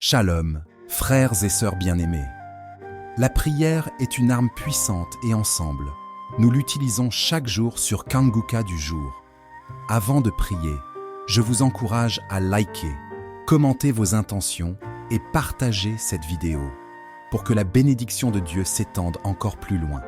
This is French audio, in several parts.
Shalom, frères et sœurs bien-aimés. La prière est une arme puissante et ensemble, nous l'utilisons chaque jour sur Kanguka du jour. Avant de prier, je vous encourage à liker, commenter vos intentions et partager cette vidéo pour que la bénédiction de Dieu s'étende encore plus loin.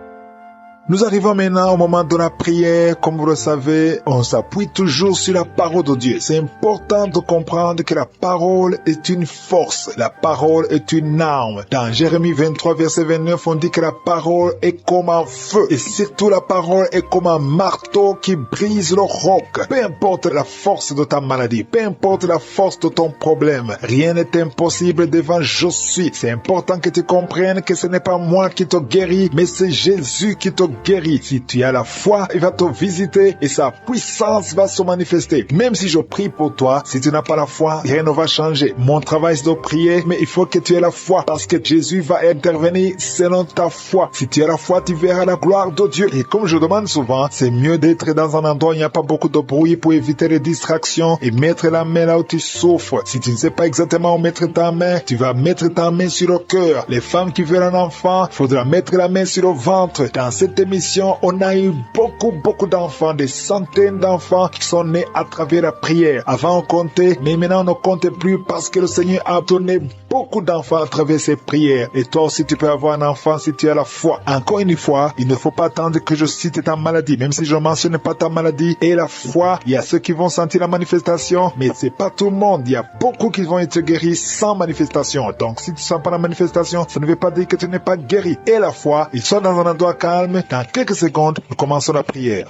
Nous arrivons maintenant au moment de la prière. Comme vous le savez, on s'appuie toujours sur la parole de Dieu. C'est important de comprendre que la parole est une force. La parole est une arme. Dans Jérémie 23, verset 29, on dit que la parole est comme un feu. Et surtout, la parole est comme un marteau qui brise le roc. Peu importe la force de ta maladie, peu importe la force de ton problème, rien n'est impossible devant je suis. C'est important que tu comprennes que ce n'est pas moi qui te guéris, mais c'est Jésus qui te guérit. Si tu as la foi, il va te visiter et sa puissance va se manifester. Même si je prie pour toi, si tu n'as pas la foi, rien ne va changer. Mon travail c'est de prier, mais il faut que tu aies la foi parce que Jésus va intervenir selon ta foi. Si tu as la foi, tu verras la gloire de Dieu. Et comme je demande souvent, c'est mieux d'être dans un endroit où il n'y a pas beaucoup de bruit pour éviter les distractions et mettre la main là où tu souffres. Si tu ne sais pas exactement où mettre ta main, tu vas mettre ta main sur le cœur. Les femmes qui veulent un enfant, il faudra mettre la main sur le ventre. Dans cette émission, on a eu beaucoup d'enfants, des centaines d'enfants qui sont nés à travers la prière. Avant on comptait, mais maintenant on ne compte plus parce que le Seigneur a donné beaucoup d'enfants à travers ses prières. Et toi aussi tu peux avoir un enfant si tu as la foi. Encore une fois, il ne faut pas attendre que je cite ta maladie, même si je ne mentionne pas ta maladie et la foi. Il y a ceux qui vont sentir la manifestation, mais c'est pas tout le monde. Il y a beaucoup qui vont être guéris sans manifestation. Donc si tu sens pas la manifestation, ça ne veut pas dire que tu n'es pas guéri. Et la foi, il soit dans un endroit calme. Dans quelques secondes, nous commençons la prière.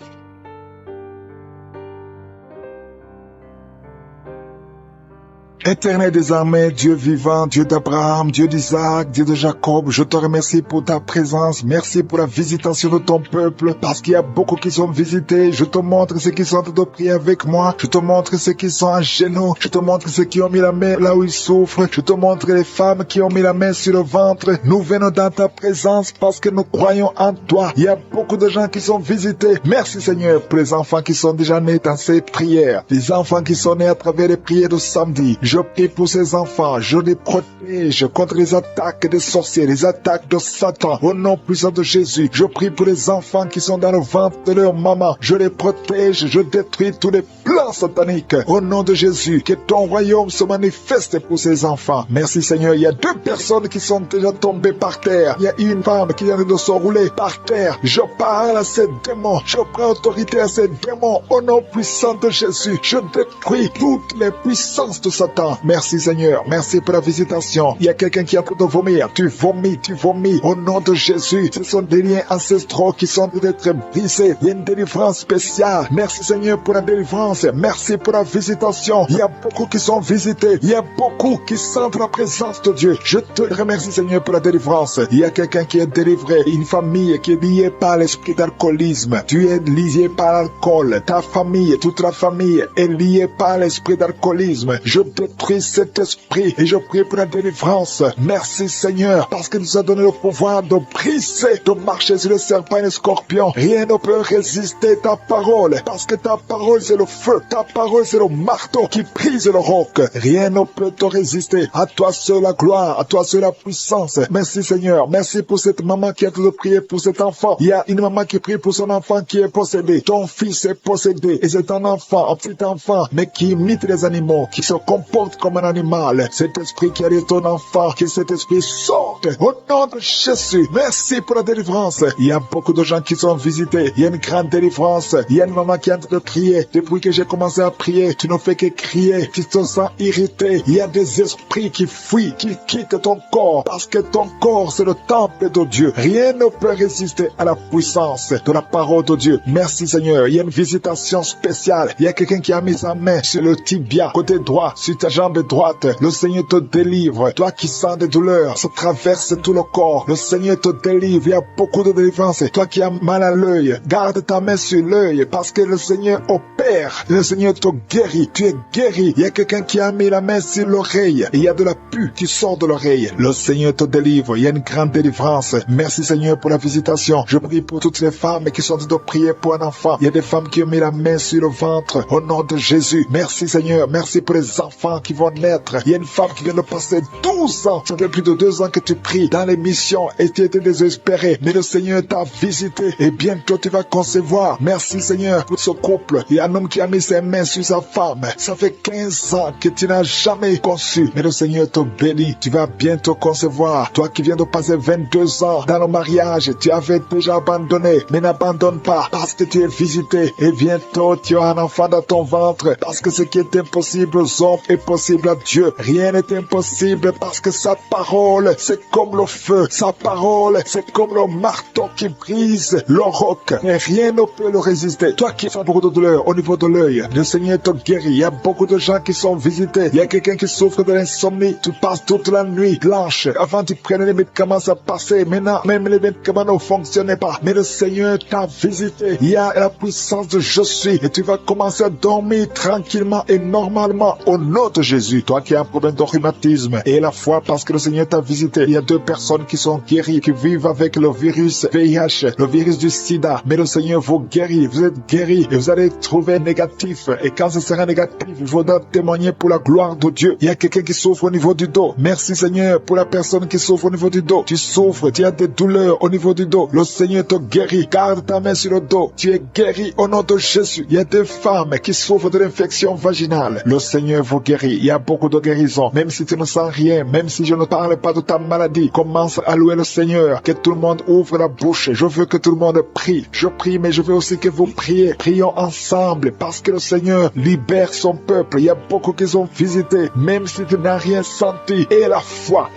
Éternel des armées, Dieu vivant, Dieu d'Abraham, Dieu d'Isaac, Dieu de Jacob, je te remercie pour ta présence, merci pour la visitation de ton peuple, parce qu'il y a beaucoup qui sont visités, je te montre ceux qui sont en train de prier avec moi, je te montre ceux qui sont à genoux, je te montre ceux qui ont mis la main là où ils souffrent, je te montre les femmes qui ont mis la main sur le ventre, nous venons dans ta présence parce que nous croyons en toi, il y a beaucoup de gens qui sont visités, merci Seigneur pour les enfants qui sont déjà nés dans ces prières, les enfants qui sont nés à travers les prières de samedi. Je prie pour ces enfants, je les protège contre les attaques des sorciers, les attaques de Satan. Au nom puissant de Jésus, je prie pour les enfants qui sont dans le ventre de leur maman. Je les protège, je détruis tous les plans sataniques. Au nom de Jésus, que ton royaume se manifeste pour ces enfants. Merci Seigneur, il y a 2 personnes qui sont déjà tombées par terre. Il y a une femme qui vient de se rouler par terre. Je parle à ces démons, je prends autorité à ces démons. Au nom puissant de Jésus, je détruis toutes les puissances de Satan. Merci Seigneur, merci pour la visitation. Il y a quelqu'un qui est en train de vomir. Tu vomis. Au nom de Jésus, ce sont des liens ancestraux qui sont en train d'être brisés. Il y a une délivrance spéciale. Merci Seigneur pour la délivrance. Merci pour la visitation. Il y a beaucoup qui sont visités. Il y a beaucoup qui sentent la présence de Dieu. Je te remercie Seigneur pour la délivrance. Il y a quelqu'un qui est délivré. Une famille qui est liée par l'esprit d'alcoolisme. Tu es lié par l'alcool. Ta famille, toute la famille est liée par l'esprit d'alcoolisme. Je détruis cet esprit et je prie pour la délivrance. Merci Seigneur parce que nous a donné le pouvoir de briser, de marcher sur le serpent et le scorpion. Rien ne peut résister ta parole parce que ta parole c'est le feu, ta parole c'est le marteau qui brise le roc. Rien ne peut te résister. À toi seul la gloire, à toi seul la puissance. Merci Seigneur, merci pour cette maman qui a de prier pour cet enfant. Il y a une maman qui prie pour son enfant qui est possédé. Ton fils est possédé et c'est un enfant, un petit enfant, mais qui imite les animaux, qui se comporte comme un animal. Cet esprit qui arrive ton enfant, que cet esprit sorte au nom de Jésus. Merci pour la délivrance. Il y a beaucoup de gens qui sont visités. Il y a une grande délivrance. Il y a une maman qui est en train de prier. Depuis que j'ai commencé à prier, tu ne fais que crier. Tu te sens irrité. Il y a des esprits qui fuient, qui quittent ton corps parce que ton corps c'est le temple de Dieu. Rien ne peut résister à la puissance de la parole de Dieu. Merci Seigneur. Il y a une visitation spéciale. Il y a quelqu'un qui a mis sa main sur le tibia, côté droit, sur ta jambe droite. Le Seigneur te délivre. Toi qui sens des douleurs, ça traverse traverse tout le corps. Le Seigneur te délivre. Il y a beaucoup de délivrance. Toi qui as mal à l'œil, garde ta main sur l'œil parce que le Seigneur opère. Le Seigneur te guérit. Tu es guéri. Il y a quelqu'un qui a mis la main sur l'oreille. Il y a de la pus qui sort de l'oreille. Le Seigneur te délivre. Il y a une grande délivrance. Merci Seigneur pour la visitation. Je prie pour toutes les femmes qui sont en train de prier pour un enfant. Il y a des femmes qui ont mis la main sur le ventre. Au nom de Jésus. Merci Seigneur. Merci pour les enfants qui vont naître. Il y a une femme qui vient de passer 12 ans. Ça fait plus de 2 ans que tu pries dans l'émission et tu étais désespéré. Mais le Seigneur t'a visité et bientôt tu vas concevoir. Merci Seigneur pour ce couple. Il y a un homme qui a mis ses mains sur sa femme. Ça fait 15 ans que tu n'as jamais conçu. Mais le Seigneur te bénit. Tu vas bientôt concevoir. Toi qui viens de passer 22 ans dans le mariage, tu avais déjà abandonné. Mais n'abandonne pas parce que tu es visité. Et bientôt tu as un enfant dans ton ventre. Parce que ce qui est impossible aux hommes est possible à Dieu. Rien n'est impossible parce que sa parole, c'est comme le feu. Sa parole, c'est comme le marteau qui brise le roc. Et rien ne peut le résister. Toi qui as beaucoup de douleur au niveau de l'œil, le Seigneur te guérit. Il y a beaucoup de gens qui sont visités. Il y a quelqu'un qui souffre de l'insomnie. Tu passes toute la nuit blanche. Avant tu prenais les médicaments, ça passait. Maintenant, même les médicaments ne fonctionnaient pas. Mais le Seigneur t'a visité. Il y a la puissance de je suis. Et tu vas commencer à dormir tranquillement et normalement au nom de Jésus. Toi qui as un problème de rhumatisme et la foi parce que le Seigneur t'a visité. Il y a 2 personnes qui sont guéries, qui vivent avec le virus VIH, le virus du sida. Mais le Seigneur vous guérit. Vous êtes guéris et vous allez trouver négatif. Et quand ce sera négatif, il faudra témoigner pour la gloire de Dieu. Il y a quelqu'un qui souffre au niveau du dos. Merci Seigneur pour la personne qui souffre au niveau du dos. Tu souffres, tu as des douleurs au niveau du dos. Le Seigneur te guérit. Garde ta main sur le dos. Tu es guéri au nom de Jésus. Il y a des femmes qui souffrent de l'infection vaginale. Le Seigneur vous guérit. Il y a beaucoup de guérisons. Même si tu ne sens rien, même si je ne parle pas de ta maladie, commence à louer le Seigneur. Que tout le monde ouvre la bouche. Je veux que tout le monde prie. Je prie, mais je veux aussi que vous priez. Prions ensemble parce que le Seigneur libère son peuple. Il y a beaucoup qui sont visités, même si tu n'as rien senti. Et la foi,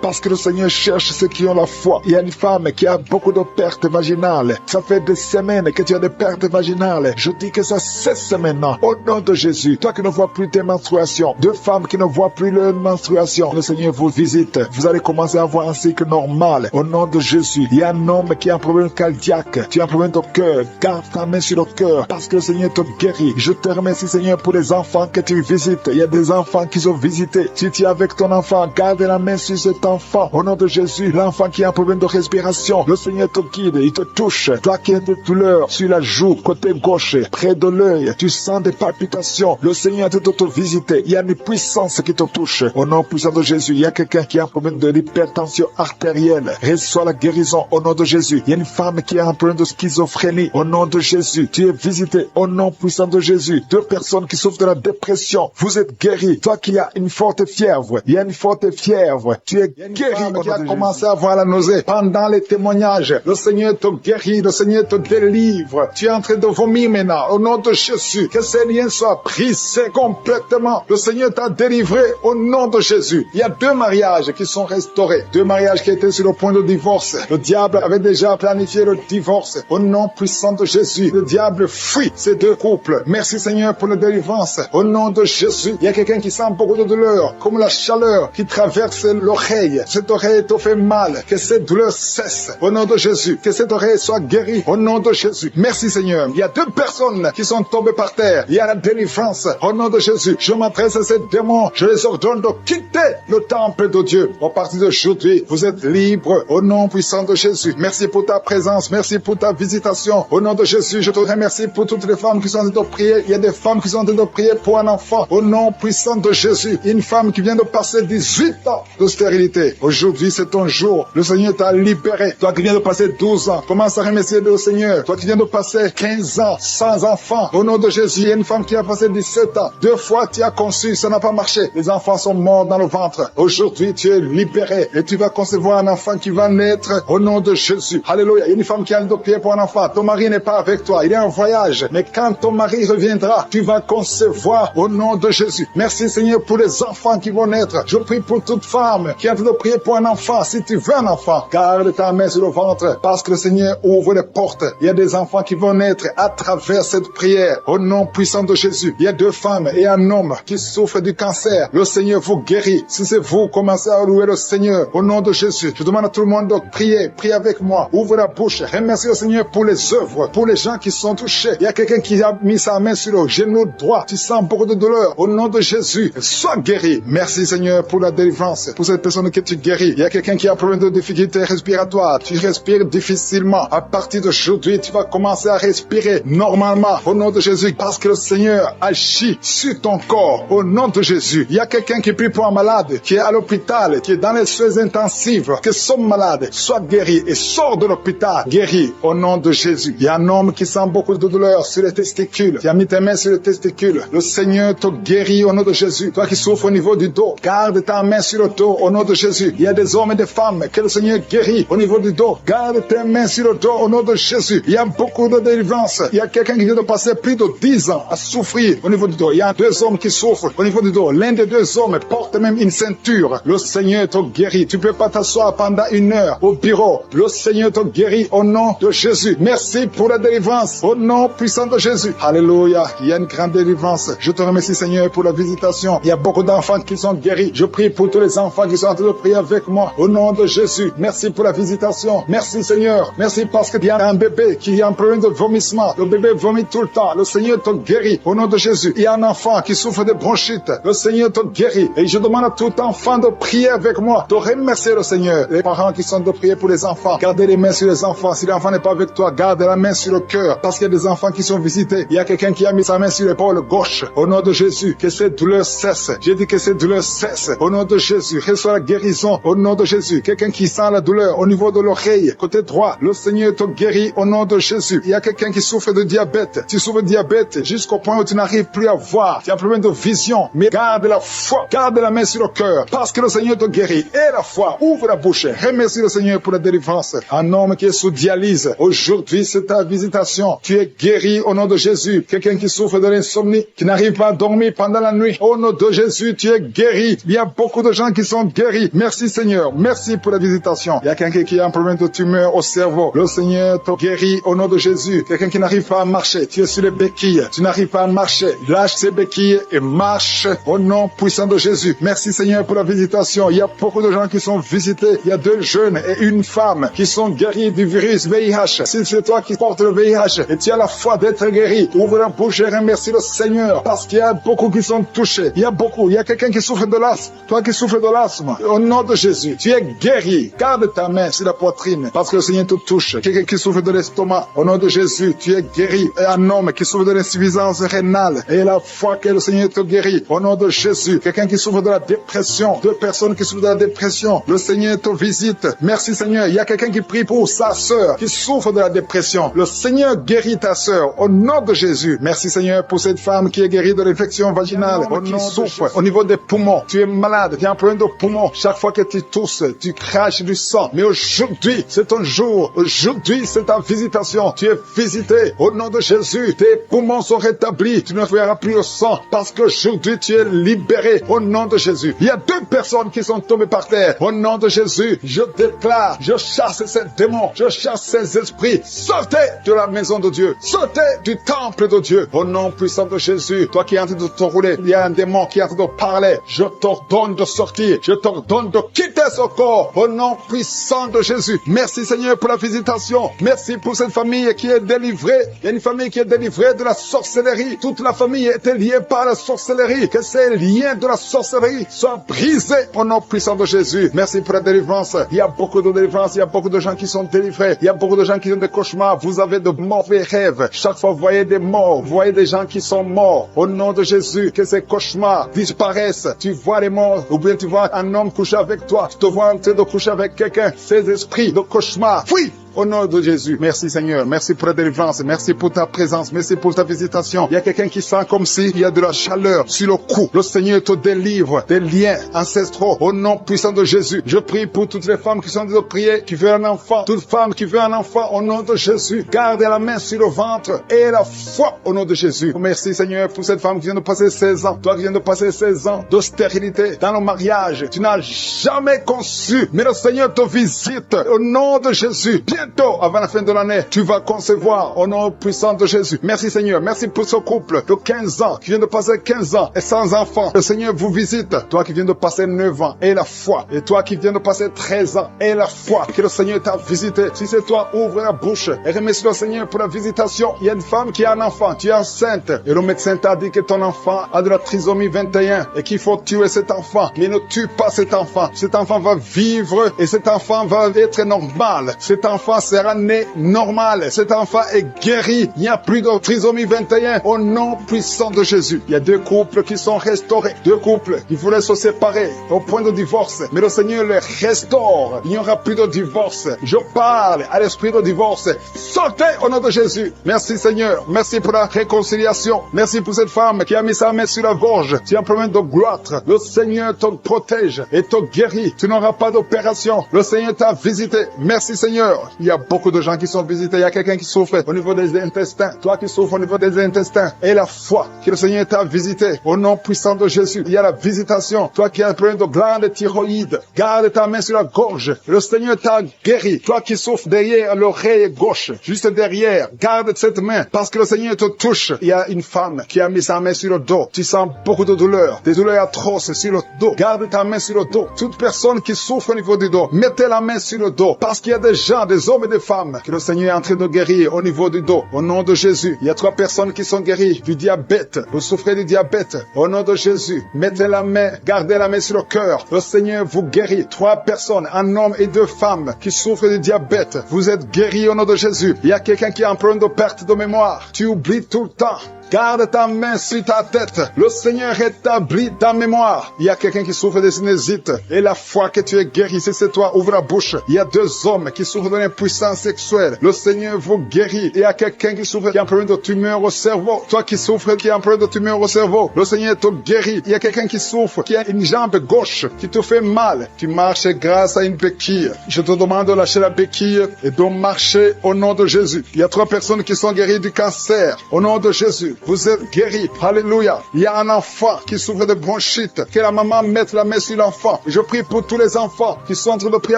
parce que le Seigneur cherche ceux qui ont la foi. Il y a une femme qui a beaucoup de pertes vaginales. Ça fait des semaines que tu as des pertes vaginales. Je dis que ça cesse maintenant. Au nom de Jésus, toi qui ne vois plus tes menstruations, 2 femmes qui ne voient plus leur menstruation, le Seigneur vous visite. Vous allez commencer à avoir un cycle normal. Au nom de Jésus, il y a un homme qui a un problème cardiaque. Tu as un problème de cœur. Garde ta main sur le cœur parce que le Seigneur te guérit. Je te remercie Seigneur pour les enfants que tu visites. Il y a des enfants qui sont visités. Si tu es avec ton enfant, garde la main sur cet enfant. Au nom de Jésus, l'enfant qui a un problème de respiration, le Seigneur te guide, il te touche. Toi qui as des douleurs sur la joue, côté gauche, près de l'œil, tu sens des palpitations. Le Seigneur te visiter. Il y a une puissance qui te touche. Au nom puissant de Jésus, il y a quelqu'un qui a un problème de l'hypertension artérielle. Reçois la guérison au nom de Jésus. Il y a une femme qui a un problème de schizophrénie. Au nom de Jésus, tu es visité. Au nom puissant de Jésus. 2 personnes qui souffrent de la dépression. Vous êtes guéris. Toi qui as une forte fièvre. Il y a une forte fièvre. Tu es guéri. Tu as commencé à avoir la nausée. Pendant les témoignages, le Seigneur te guérit. Le Seigneur te délivre. Tu es en train de vomir maintenant. Au nom de Jésus. Que ces liens soient brisés complètement. Le Seigneur t'a délivré au nom de Jésus. Il y a 2 mariages qui sont restaurés. 2 mariages qui étaient sur le point de divorce. Le diable avait déjà planifié le divorce. Au nom puissant de Jésus, le diable fuit ces 2 couples. Merci Seigneur pour la délivrance. Au nom de Jésus, il y a quelqu'un qui sent beaucoup de douleur, comme la chaleur qui traverse l'oreille. Cette oreille te fait mal. Que cette douleur cesse. Au nom de Jésus, que cette oreille soit guérie. Au nom de Jésus. Merci Seigneur. Il y a 2 personnes qui sont tombées par terre. Il y a la délivrance. Au nom de Jésus, je m'adresse à ces démons. Je les ordonne de quitter le temple de Dieu. À partir d'aujourd'hui, vous êtes libres au nom puissant de Jésus. Merci pour ta présence. Merci pour ta visitation. Au nom de Jésus, je te remercie pour toutes les femmes qui sont en train de prier. Il y a des femmes qui sont en train de prier pour un enfant. Au nom puissant de Jésus. Une femme qui vient de passer 18 ans de stérilité. Aujourd'hui, c'est ton jour. Le Seigneur t'a libéré. Toi qui viens de passer 12 ans, commence à remercier le Seigneur. Toi qui viens de passer 15 ans sans enfant. Au nom de Jésus, il y a une femme qui a passé 17 ans. 2 fois tu as conçu, ça n'a pas marché. Les enfants sont morts dans le ventre. Aujourd'hui, tu es libéré et tu vas concevoir un enfant qui va naître au nom de Jésus. Alléluia. Il y a une femme qui a le pied pour un enfant. Ton mari n'est pas avec toi. Il est en voyage. Mais quand ton mari reviendra, tu vas concevoir au nom de Jésus. Merci Seigneur pour les enfants qui vont naître. Je prie pour toute femme qui a de prier pour un enfant. Si tu veux un enfant, garde ta main sur le ventre parce que le Seigneur ouvre les portes. Il y a des enfants qui vont naître à travers cette prière au nom puissant de Jésus. Il y a 2 femmes et un homme qui souffrent du cancer. Le Seigneur vous guérit. Si c'est vous, commencez à louer le Seigneur. Seigneur, au nom de Jésus. Je demande à tout le monde de prier. Prie avec moi. Ouvre la bouche. Remercie le Seigneur pour les œuvres, pour les gens qui sont touchés. Il y a quelqu'un qui a mis sa main sur le genou droit. Tu sens beaucoup de douleur. Au nom de Jésus, sois guéri. Merci Seigneur pour la délivrance, pour cette personne que tu guéris. Il y a quelqu'un qui a un problème de difficulté respiratoire. Tu respires difficilement. À partir d'aujourd'hui, tu vas commencer à respirer normalement. Au nom de Jésus, parce que le Seigneur agit sur ton corps. Au nom de Jésus. Il y a quelqu'un qui prie pour un malade, qui est à l'hôpital, qui est dans les soins intensifs, que son malade soit guéri et sort de l'hôpital guéri au nom de Jésus. Il y a un homme qui sent beaucoup de douleur sur les testicules. Tu as mis tes mains sur les testicules. Le Seigneur te guérit au nom de Jésus. Toi qui souffres au niveau du dos, garde ta main sur le dos au nom de Jésus. Il y a des hommes et des femmes que le Seigneur guérit au niveau du dos. Garde tes mains sur le dos au nom de Jésus. Il y a beaucoup de délivrance. Il y a quelqu'un qui vient de passer plus de 10 ans à souffrir au niveau du dos. Il y a 2 hommes qui souffrent au niveau du dos. L'un des 2 hommes porte même une ceinture. Le Seigneur te guérit. Tu ne peux pas t'asseoir pendant 1 heure au bureau. Le Seigneur te guérit au nom de Jésus. Merci pour la délivrance au nom puissant de Jésus. Alléluia. Il y a une grande délivrance. Je te remercie Seigneur pour la visitation. Il y a beaucoup d'enfants qui sont guéris. Je prie pour tous les enfants qui sont en train de prier avec moi au nom de Jésus. Merci pour la visitation. Merci Seigneur. Merci parce qu'il y a un bébé qui a un problème de vomissement. Le bébé vomit tout le temps. Le Seigneur te guérit au nom de Jésus. Il y a un enfant qui souffre de bronchite. Le Seigneur te guérit. Et je demande à tout enfant de prier avec moi, de remercier le Seigneur. Les parents qui sont de prier pour les enfants, gardez les mains sur les enfants. Si l'enfant n'est pas avec toi, garde la main sur le cœur. Parce qu'il y a des enfants qui sont visités. Il y a quelqu'un qui a mis sa main sur l'épaule gauche. Au nom de Jésus, que cette douleur cesse. J'ai dit que cette douleur cesse. Au nom de Jésus, reçois la guérison. Au nom de Jésus, quelqu'un qui sent la douleur au niveau de l'oreille, côté droit, le Seigneur te guérit au nom de Jésus. Il y a quelqu'un qui souffre de diabète. Tu souffres de diabète jusqu'au point où tu n'arrives plus à voir. Tu as un problème de vision. Mais garde la foi. Garde la main sur le cœur. Parce que le Seigneur te guérit. Et la foi. Ouvre la bouche. Remercie le Seigneur pour la délivrance. Un homme qui est sous dialyse. Aujourd'hui, c'est ta visitation. Tu es guéri au nom de Jésus. Quelqu'un qui souffre de l'insomnie, qui n'arrive pas à dormir pendant la nuit. Au nom de Jésus, tu es guéri. Il y a beaucoup de gens qui sont guéris. Merci Seigneur. Merci pour la visitation. Il y a quelqu'un qui a un problème de tumeur au cerveau. Le Seigneur te guérit au nom de Jésus. Quelqu'un qui n'arrive pas à marcher. Tu es sur les béquilles. Tu n'arrives pas à marcher. Lâche ces béquilles et marche au nom puissant de Jésus. Merci Seigneur pour la visitation. Il y a beaucoup de gens qui sont visités. Il y a 2 jeunes et une femme qui sont guéris du virus VIH. Si c'est toi qui portes le VIH et tu as la foi d'être guéri, ouvre la bouche et remercie le Seigneur parce qu'il y a beaucoup qui sont touchés. Il y a beaucoup. Il y a quelqu'un qui souffre de l'asthme. Toi qui souffres de l'asthme, au nom de Jésus, tu es guéri. Garde ta main sur la poitrine parce que le Seigneur te touche. Quelqu'un qui souffre de l'estomac, au nom de Jésus, tu es guéri. Et un homme qui souffre de l'insuffisance rénale et la foi que le Seigneur te guérit, au nom de Jésus. Quelqu'un qui souffre de la dépression, 2 personnes qui souffrent de la dépression, le Seigneur te visite. Merci Seigneur. Il y a quelqu'un qui prie pour sa sœur qui souffre de la dépression. Le Seigneur guérit ta sœur au nom de Jésus. Merci Seigneur pour cette femme qui est guérie de l'infection vaginale, qui souffre au niveau des poumons. Tu es malade, tu as un problème de poumons. Chaque fois que tu tousses, tu craches du sang. Mais aujourd'hui, c'est ton jour. Aujourd'hui, c'est ta visitation. Tu es visité au nom de Jésus. Tes poumons sont rétablis. Tu ne verras plus le sang parce qu'aujourd'hui, tu es libéré au nom de Jésus. Il y a 2 personnes qui sont tombées par terre. Au nom de Jésus, je déclare, je chasse ces démons, je chasse ces esprits. Sortez de la maison de Dieu. Sortez du temple de Dieu. Au nom puissant de Jésus, toi qui es en train de te rouler, il y a un démon qui est en train de parler. Je t'ordonne de sortir. Je t'ordonne de quitter ce corps. Au nom puissant de Jésus. Merci Seigneur pour la visitation. Merci pour cette famille qui est délivrée. Il y a une famille qui est délivrée de la sorcellerie. Toute la famille était liée par la sorcellerie. Que ces liens de la sorcellerie soient brisés au nom puissant de Jésus. Merci pour la délivrance. Il y a beaucoup de délivrance. Il y a beaucoup de gens qui sont délivrés. Il y a beaucoup de gens qui ont des cauchemars. Vous avez de mauvais rêves. Chaque fois, vous voyez des morts. Vous voyez des gens qui sont morts. Au nom de Jésus, que ces cauchemars disparaissent. Tu vois les morts. Ou bien tu vois un homme coucher avec toi. Tu te vois en train de coucher avec quelqu'un. Ces esprits de cauchemar, fuis! Au nom de Jésus. Merci Seigneur. Merci pour la délivrance. Merci pour ta présence. Merci pour ta visitation. Il y a quelqu'un qui sent comme s'il y a de la chaleur sur le cou. Le Seigneur te délivre des liens ancestraux. Au nom puissant de Jésus. Je prie pour toutes les femmes qui sont en train de prier, qui veulent un enfant. Toute femme qui veut un enfant, au nom de Jésus. Garde la main sur le ventre et la foi au nom de Jésus. Merci Seigneur pour cette femme qui vient de passer 16 ans. Toi qui viens de passer 16 ans de stérilité dans le mariage. Tu n'as jamais conçu. Mais le Seigneur te visite au nom de Jésus. Bien bientôt, avant la fin de l'année, tu vas concevoir au nom puissant de Jésus. Merci Seigneur, merci pour ce couple de 15 ans, qui vient de passer 15 ans et sans enfant. Le Seigneur vous visite, toi qui viens de passer 9 ans, et la foi, et toi qui viens de passer 13 ans, et la foi, que le Seigneur t'a visité. Si c'est toi, ouvre la bouche et remercie le Seigneur pour la visitation. Il y a une femme qui a un enfant, tu es enceinte, et le médecin t'a dit que ton enfant a de la trisomie 21, et qu'il faut tuer cet enfant. Mais ne tue pas cet enfant. Cet enfant va vivre, et cet enfant va être normal. Cet enfant sera né normal. Cet enfant est guéri. Il n'y a plus de trisomie 21 au nom puissant de Jésus. Il y a 2 couples qui sont restaurés. 2 couples qui voulaient se séparer au point de divorce. Mais le Seigneur les restaure. Il n'y aura plus de divorce. Je parle à l'esprit de divorce. Sortez au nom de Jésus. Merci Seigneur. Merci pour la réconciliation. Merci pour cette femme qui a mis sa main sur la gorge. Tu as un problème de gloire. Le Seigneur te protège et te guérit. Tu n'auras pas d'opération. Le Seigneur t'a visité. Merci Seigneur. Il y a beaucoup de gens qui sont visités. Il y a quelqu'un qui souffre au niveau des intestins. Toi qui souffres au niveau des intestins. Et la foi que le Seigneur t'a visité. Au nom puissant de Jésus. Il y a la visitation. Toi qui as un problème de glande thyroïde. Garde ta main sur la gorge. Le Seigneur t'a guéri. Toi qui souffres derrière l'oreille gauche. Juste derrière. Garde cette main. Parce que le Seigneur te touche. Il y a une femme qui a mis sa main sur le dos. Tu sens beaucoup de douleurs. Des douleurs atroces sur le dos. Garde ta main sur le dos. Toute personne qui souffre au niveau du dos. Mettez la main sur le dos. Parce qu'il y a des gens, des hommes et des femmes que le Seigneur est en train de guérir au niveau du dos. Au nom de Jésus. Il y a 3 personnes qui sont guéries du diabète. Vous souffrez du diabète. Au nom de Jésus. Mettez la main. Gardez la main sur le cœur. Le Seigneur vous guérit. 3 personnes, un homme et 2 femmes qui souffrent du diabète. Vous êtes guéris au nom de Jésus. Il y a quelqu'un qui a un problème de perte de mémoire. Tu oublies tout le temps. Garde ta main sur ta tête. Le Seigneur rétablit ta mémoire. Il y a quelqu'un qui souffre de sinusite. Et la foi que tu es guéri, si c'est toi, ouvre la bouche. Il y a 2 hommes qui souffrent de l'impuissance sexuelle. Le Seigneur vous guérit. Il y a quelqu'un qui souffre, qui a un problème de tumeur au cerveau. Toi qui souffres, qui a un problème de tumeur au cerveau. Le Seigneur te guérit. Il y a quelqu'un qui souffre, qui a une jambe gauche, qui te fait mal. Tu marches grâce à une béquille. Je te demande de lâcher la béquille et de marcher au nom de Jésus. Il y a 3 personnes qui sont guéries du cancer. Au nom de Jésus. Vous êtes guéris. Alléluia. Il y a un enfant qui souffre de bronchite. Que la maman mette la main sur l'enfant. Je prie pour tous les enfants qui sont en train de prier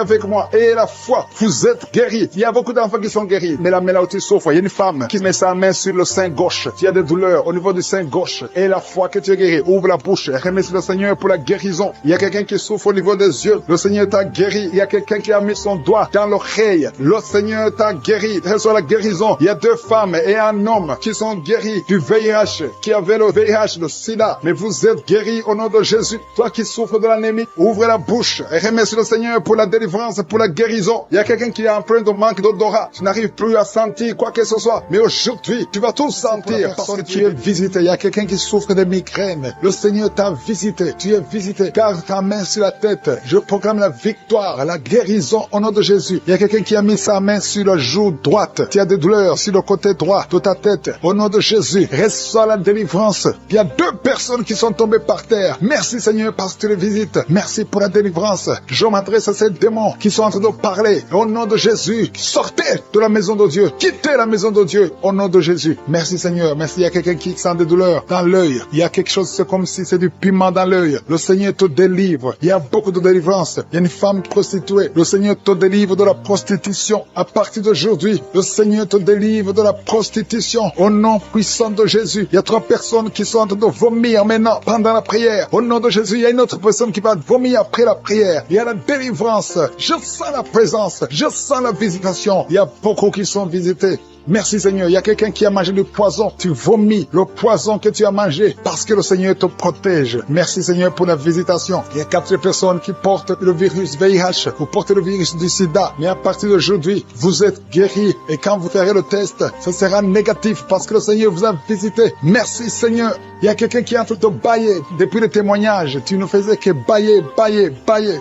avec moi. Et la foi. Vous êtes guéris. Il y a beaucoup d'enfants qui sont guéris. Mais la main là où tu souffres, il y a une femme qui met sa main sur le sein gauche. Tu as des douleurs au niveau du sein gauche. Et la foi que tu es guéri. Ouvre la bouche. Remercie le Seigneur pour la guérison. Il y a quelqu'un qui souffre au niveau des yeux. Le Seigneur t'a guéri. Il y a quelqu'un qui a mis son doigt dans l'oreille. Le Seigneur t'a guéri. Reçois la guérison. Il y a 2 femmes et un homme qui sont guéris du VIH, qui avait le VIH, le sida, mais vous êtes guéris au nom de Jésus. Toi qui souffres de l'anémie, ouvre la bouche et remercie le Seigneur pour la délivrance, pour la guérison. Il y a quelqu'un qui a un problème de manque d'odorat. Tu n'arrives plus à sentir quoi que ce soit, mais aujourd'hui, tu vas tout sentir parce que tu es visité. Il y a quelqu'un qui souffre de migraines. Le Seigneur t'a visité. Tu es visité. Garde ta main sur la tête. Je proclame la victoire, la guérison au nom de Jésus. Il y a quelqu'un qui a mis sa main sur la joue droite. Tu as des douleurs sur le côté droit de ta tête. Au nom de Jésus, reçois la délivrance. Il y a 2 personnes qui sont tombées par terre. Merci Seigneur parce que tu les visites. Merci pour la délivrance. Je m'adresse à ces démons qui sont en train de parler. Au nom de Jésus, sortez de la maison de Dieu. Quittez la maison de Dieu. Au nom de Jésus. Merci Seigneur. Merci. Il y a quelqu'un qui sent des douleurs dans l'œil. Il y a quelque chose, c'est comme si c'est du piment dans l'œil. Le Seigneur te délivre. Il y a beaucoup de délivrance. Il y a une femme prostituée. Le Seigneur te délivre de la prostitution. À partir d'aujourd'hui, le Seigneur te délivre de la prostitution. Au nom puissant de Jésus. Il y a 3 personnes qui sont en train de vomir maintenant pendant la prière. Au nom de Jésus, il y a une autre personne qui va vomir après la prière. Il y a la délivrance. Je sens la présence. Je sens la visitation. Il y a beaucoup qui sont visités. Merci Seigneur, il y a quelqu'un qui a mangé du poison. Tu vomis le poison que tu as mangé parce que le Seigneur te protège. Merci Seigneur pour la visitation. Il y a 4 personnes qui portent le virus VIH. Vous portez le virus du sida. Mais à partir d'aujourd'hui, vous êtes guéris. Et quand vous ferez le test, ce sera négatif parce que le Seigneur vous a visité. Merci Seigneur. Il y a quelqu'un qui est en train de bailler. Depuis le témoignage, tu ne faisais que bailler.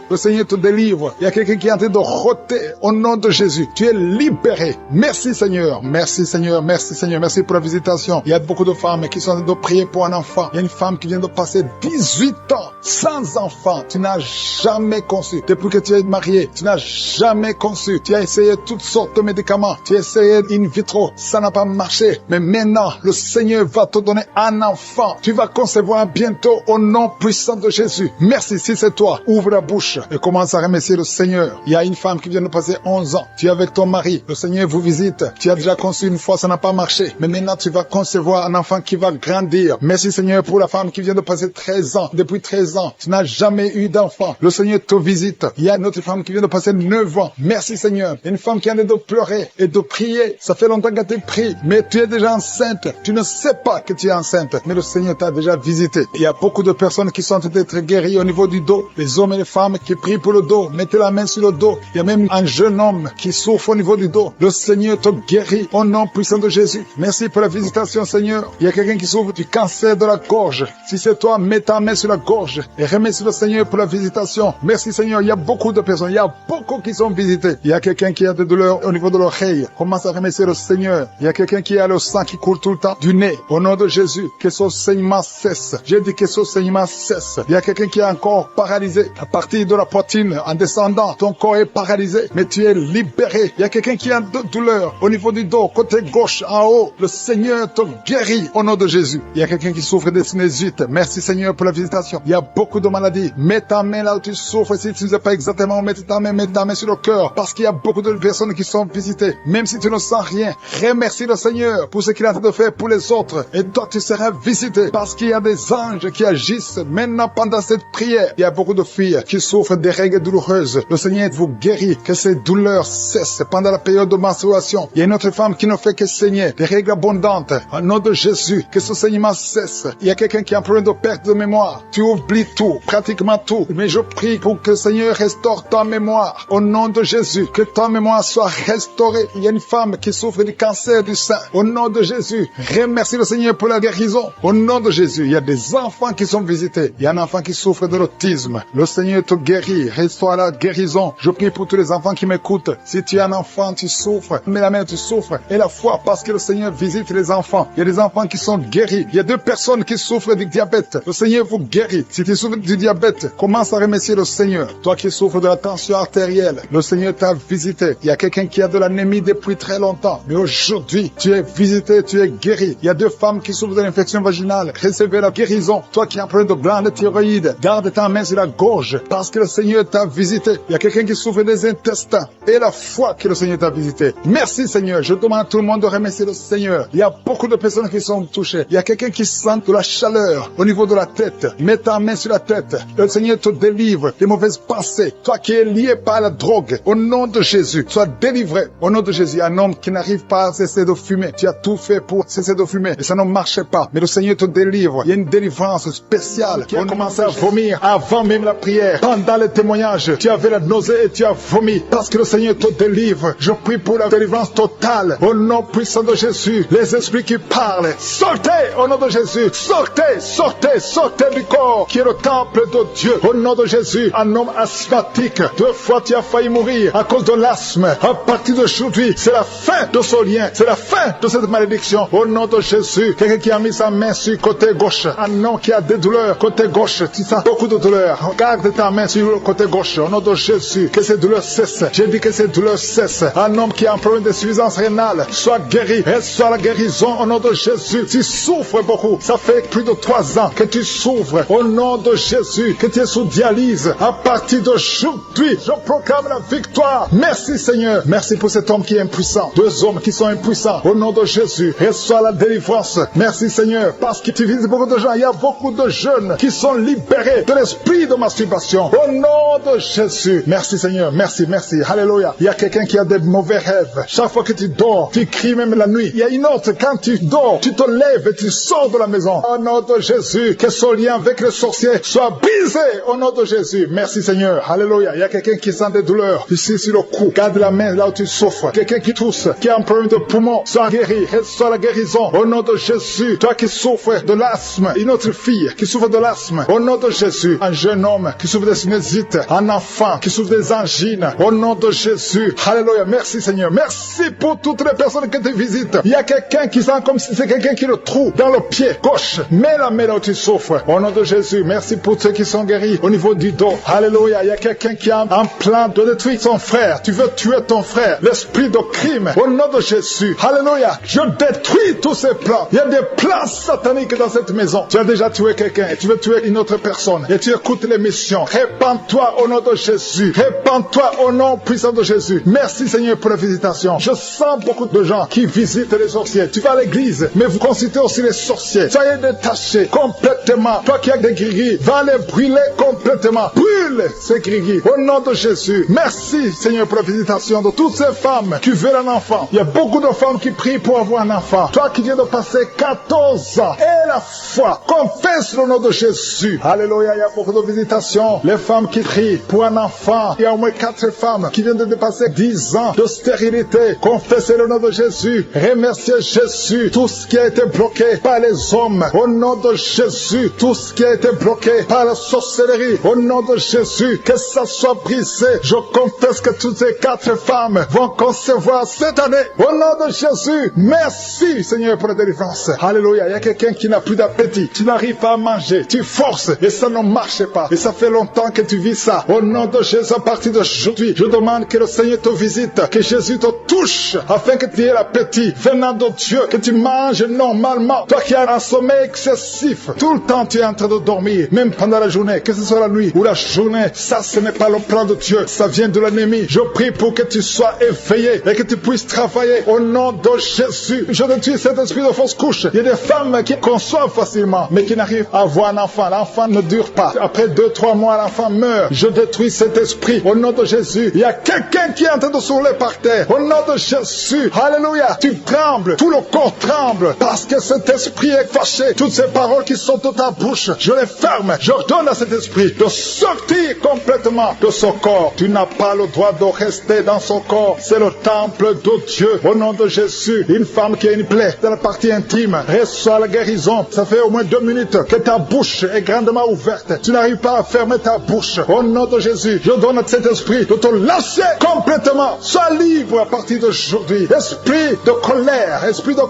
Le Seigneur te délivre. Il y a quelqu'un qui est en train de rôter au nom de Jésus. Tu es libéré. Merci Seigneur. Merci Seigneur, merci Seigneur, merci pour la visitation. Il y a beaucoup de femmes qui sont en train de prier pour un enfant. Il y a une femme qui vient de passer 18 ans sans enfant. Tu n'as jamais conçu. Depuis que tu es marié, tu n'as jamais conçu. Tu as essayé toutes sortes de médicaments. Tu as essayé in vitro. Ça n'a pas marché. Mais maintenant, le Seigneur va te donner un enfant. enfant. Tu vas concevoir bientôt au nom puissant de Jésus. Merci si c'est toi. Ouvre la bouche et commence à remercier le Seigneur. Il y a une femme qui vient de passer 11 ans. Tu es avec ton mari. Le Seigneur vous visite. Tu as déjà conçu une fois, ça n'a pas marché. Mais maintenant, tu vas concevoir un enfant qui va grandir. Merci Seigneur pour la femme qui vient de passer 13 ans. Depuis 13 ans, tu n'as jamais eu d'enfant. Le Seigneur te visite. Il y a une autre femme qui vient de passer 9 ans. Merci Seigneur. Une femme qui a de pleurer et de prier. Ça fait longtemps que tu pries, mais tu es déjà enceinte. Tu ne sais pas que tu es enceinte, mais le Seigneur t'a déjà visité. Il y a beaucoup de personnes qui sont en train d'être guéries au niveau du dos. Les hommes et les femmes qui prient pour le dos. Mettez la main sur le dos. Il y a même un jeune homme qui souffre au niveau du dos. Le Seigneur te guérit au nom puissant de Jésus. Merci pour la visitation, Seigneur. Il y a quelqu'un qui souffre du cancer de la gorge. Si c'est toi, mets ta main sur la gorge et remercie le Seigneur pour la visitation. Merci Seigneur. Il y a beaucoup de personnes. Il y a beaucoup qui sont visitées. Il y a quelqu'un qui a des douleurs au niveau de l'oreille. Commence à remercier le Seigneur. Il y a quelqu'un qui a le sang qui coule tout le temps du nez. Au nom de Jésus, que ce saignement cesse. J'ai dit que ce saignement cesse. Il y a quelqu'un qui est encore paralysé. À partir de la poitrine, en descendant, ton corps est paralysé, mais tu es libéré. Il y a quelqu'un qui a de douleur au niveau du dos, côté gauche, en haut. Le Seigneur te guérit au nom de Jésus. Il y a quelqu'un qui souffre de sinusite. Merci Seigneur pour la visitation. Il y a beaucoup de maladies. Mets ta main là où tu souffres. Si tu ne sais pas exactement où mettre ta main sur le cœur. Parce qu'il y a beaucoup de personnes qui sont visitées. Même si tu ne sens rien, remercie le Seigneur pour ce qu'il est en train de faire pour les autres. Et toi, tu seras visité parce qu'il y a des anges qui agissent maintenant pendant cette prière. Il y a beaucoup de filles qui souffrent des règles douloureuses. Le Seigneur vous guérit, que ces douleurs cessent pendant la période de menstruation. Il y a une autre femme qui ne fait que saigner, des règles abondantes. Au nom de Jésus, que ce saignement cesse. Il y a quelqu'un qui a un problème de perte de mémoire. Tu oublies tout, pratiquement tout. Mais je prie pour que le Seigneur restaure ta mémoire. Au nom de Jésus, que ta mémoire soit restaurée. Il y a une femme qui souffre du cancer du sein. Au nom de Jésus, remercie le Seigneur pour la guérison. Au nom de Jésus, il y a des enfants qui sont visités. Il y a un enfant qui souffre de l'autisme. Le Seigneur te guérit, restaure la guérison. Je prie pour tous les enfants qui m'écoutent. Si tu es un enfant, tu souffres. Mets la main, tu souffres. Et la foi, parce que le Seigneur visite les enfants. Il y a des enfants qui sont guéris. Il y a 2 personnes qui souffrent du diabète. Le Seigneur vous guérit. Si tu souffres du diabète, commence à remercier le Seigneur. Toi qui souffres de la tension artérielle, le Seigneur t'a visité. Il y a quelqu'un qui a de l'anémie depuis très longtemps. Mais aujourd'hui, tu es visité, tu es guéri. Il y a 2 femmes qui souffrent de l'infection vaginale. Recevez la guérison. Toi qui as un problème de glande thyroïde, garde ta main sur la gorge parce que le Seigneur t'a visité. Il y a quelqu'un qui souffre des intestins et la foi que le Seigneur t'a visité. Merci Seigneur. Je demande à tout le monde de remercier le Seigneur. Il y a beaucoup de personnes qui sont touchées. Il y a quelqu'un qui sent de la chaleur au niveau de la tête. Mets ta main sur la tête. Le Seigneur te délivre des mauvaises pensées. Toi qui es lié par la drogue, au nom de Jésus, sois délivré. Au nom de Jésus, un homme qui n'arrive pas à cesser de fumer. Tu as tout fait pour cesser de fumer et ça ne marchait pas. Mais le Seigneur te délivre. Il y a une délivrance spéciale qui a commencé à vomir avant même la prière. Pendant le témoignage, tu avais la nausée et tu as vomi parce que le Seigneur te délivre. Je prie pour la délivrance totale. Au nom puissant de Jésus, les esprits qui parlent, sortez au nom de Jésus. Sortez, sortez, sortez du corps qui est le temple de Dieu. Au nom de Jésus, un homme asthmatique, 2 fois tu as failli mourir à cause de l'asthme. À partir d'aujourd'hui, c'est la fin de ce lien. C'est la fin de cette malédiction. Au nom de Jésus, quelqu'un qui a mis sa main sur le côté gauche, un homme qui a des douleurs côté gauche, tu sens beaucoup de douleurs. Regarde ta main sur le côté gauche. Au nom de Jésus, que ces douleurs cessent. J'ai dit que ces douleurs cessent. Un homme qui a un problème d'insuffisance rénale, soit guéri. Et soit la guérison au nom de Jésus. Tu souffres beaucoup. Ça fait plus de 3 ans que tu souffres. Au nom de Jésus, que tu es sous dialyse. À partir d'aujourd'hui, je proclame la victoire. Merci Seigneur. Merci pour cet homme qui est impuissant. 2 hommes qui sont impuissants. Au nom de Jésus, reçois la délivrance. Merci Seigneur. Parce que tu visites beaucoup de gens. Il y a beaucoup de jeunes qui sont libérés de l'esprit de masturbation. Au nom de Jésus. Merci Seigneur. Merci, merci. Alléluia. Il y a quelqu'un qui a des mauvais rêves. Chaque fois que tu dors, tu cries même la nuit. Il y a une autre, quand tu dors, tu te lèves et tu sors de la maison. Au nom de Jésus, que ce lien avec le sorcier soit brisé. Au nom de Jésus. Merci Seigneur. Alléluia. Il y a quelqu'un qui sent des douleurs ici sur le cou. Garde la main là où tu souffres. Quelqu'un qui tousse, qui a un problème de poumon, soit guéri. Reçois la guérison. Au nom de Jésus. Toi qui souffres de l'asthme, une autre fille qui souffre de l'asthme. Au nom de Jésus. Un jeune homme qui souffre de sinusite. Un enfant qui souffre des angines. Au nom de Jésus. Alléluia. Merci Seigneur. Merci pour toutes les personnes que tu visites. Il y a quelqu'un qui sent comme si c'est quelqu'un qui le trouve dans le pied gauche. Mets la main là où tu souffres. Au nom de Jésus. Merci pour ceux qui sont guéris au niveau du dos. Alléluia. Il y a quelqu'un qui a un plan de détruire son frère. Tu veux tuer ton frère. L'esprit de crime. Au nom de Jésus. Alléluia. Je détruis tous ces plans. Il y a des plans sataniques satanique dans cette maison. Tu as déjà tué quelqu'un et tu veux tuer une autre personne. Et tu écoutes l'émission. Répands-toi au nom de Jésus. Répands-toi au nom puissant de Jésus. Merci Seigneur pour la visitation. Je sens beaucoup de gens qui visitent les sorciers. Tu vas à l'église, mais vous consultez aussi les sorciers. Soyez détachés complètement. Toi qui as des gris-gris, va les brûler complètement. Brûle ces gris-gris au nom de Jésus. Merci Seigneur pour la visitation de toutes ces femmes qui veulent un enfant. Il y a beaucoup de femmes qui prient pour avoir un enfant. Toi qui viens de passer 14 ans et la foi, confesse le nom de Jésus. Alléluia, il y a beaucoup de visitations. Les femmes qui prient pour un enfant. Il y a au moins 4 femmes qui viennent de dépasser 10 ans de stérilité. Confessez le nom de Jésus. Remerciez Jésus. Tout ce qui a été bloqué par les hommes, au nom de Jésus. Tout ce qui a été bloqué par la sorcellerie, au nom de Jésus, que ça soit brisé. Je confesse que toutes ces 4 femmes vont concevoir cette année, au nom de Jésus. Merci Seigneur pour la délivrance. Alléluia, il y a quelqu'un qui n'a plus d'appétit. Tu n'arrives pas à manger, tu forces et ça ne marche pas. Et ça fait longtemps que tu vis ça. Au nom de Jésus, à partir d'aujourd'hui, je demande que le Seigneur te visite, que Jésus te touche, afin que tu aies l'appétit venant de Dieu, que tu manges normalement. Toi qui as un sommeil excessif, tout le temps tu es en train de dormir, même pendant la journée, que ce soit la nuit ou la journée, ça ce n'est pas le plan de Dieu, ça vient de l'ennemi. Je prie pour que tu sois éveillé et que tu puisses travailler au nom de Jésus. Je détruis cet esprit de fausse couche. Il y a des femmes qui conçoivent facilement, mais qui n'arrivent à avoir un enfant. L'enfant ne dure pas. Après 2-3 mois, l'enfant meurt. Je détruis cet esprit au nom de Jésus. Il y a quelqu'un qui est en train de s'ouler par terre. Au nom de Jésus. Alléluia. Tu trembles. Tout le corps tremble parce que cet esprit est fâché. Toutes ces paroles qui sont de ta bouche, je les ferme. J'ordonne à cet esprit de sortir complètement de son corps. Tu n'as pas le droit de rester dans son corps. C'est le temple de Dieu. Au nom de Jésus. Une femme qui a une plaie dans la partie intime reçoit la guérison. Ça fait au moins 2 minutes que ta bouche est grandement ouverte. Tu n'arrives pas à fermer ta bouche. Au nom de Jésus, je donne à cet esprit de te lâcher complètement. Sois libre à partir d'aujourd'hui. Esprit de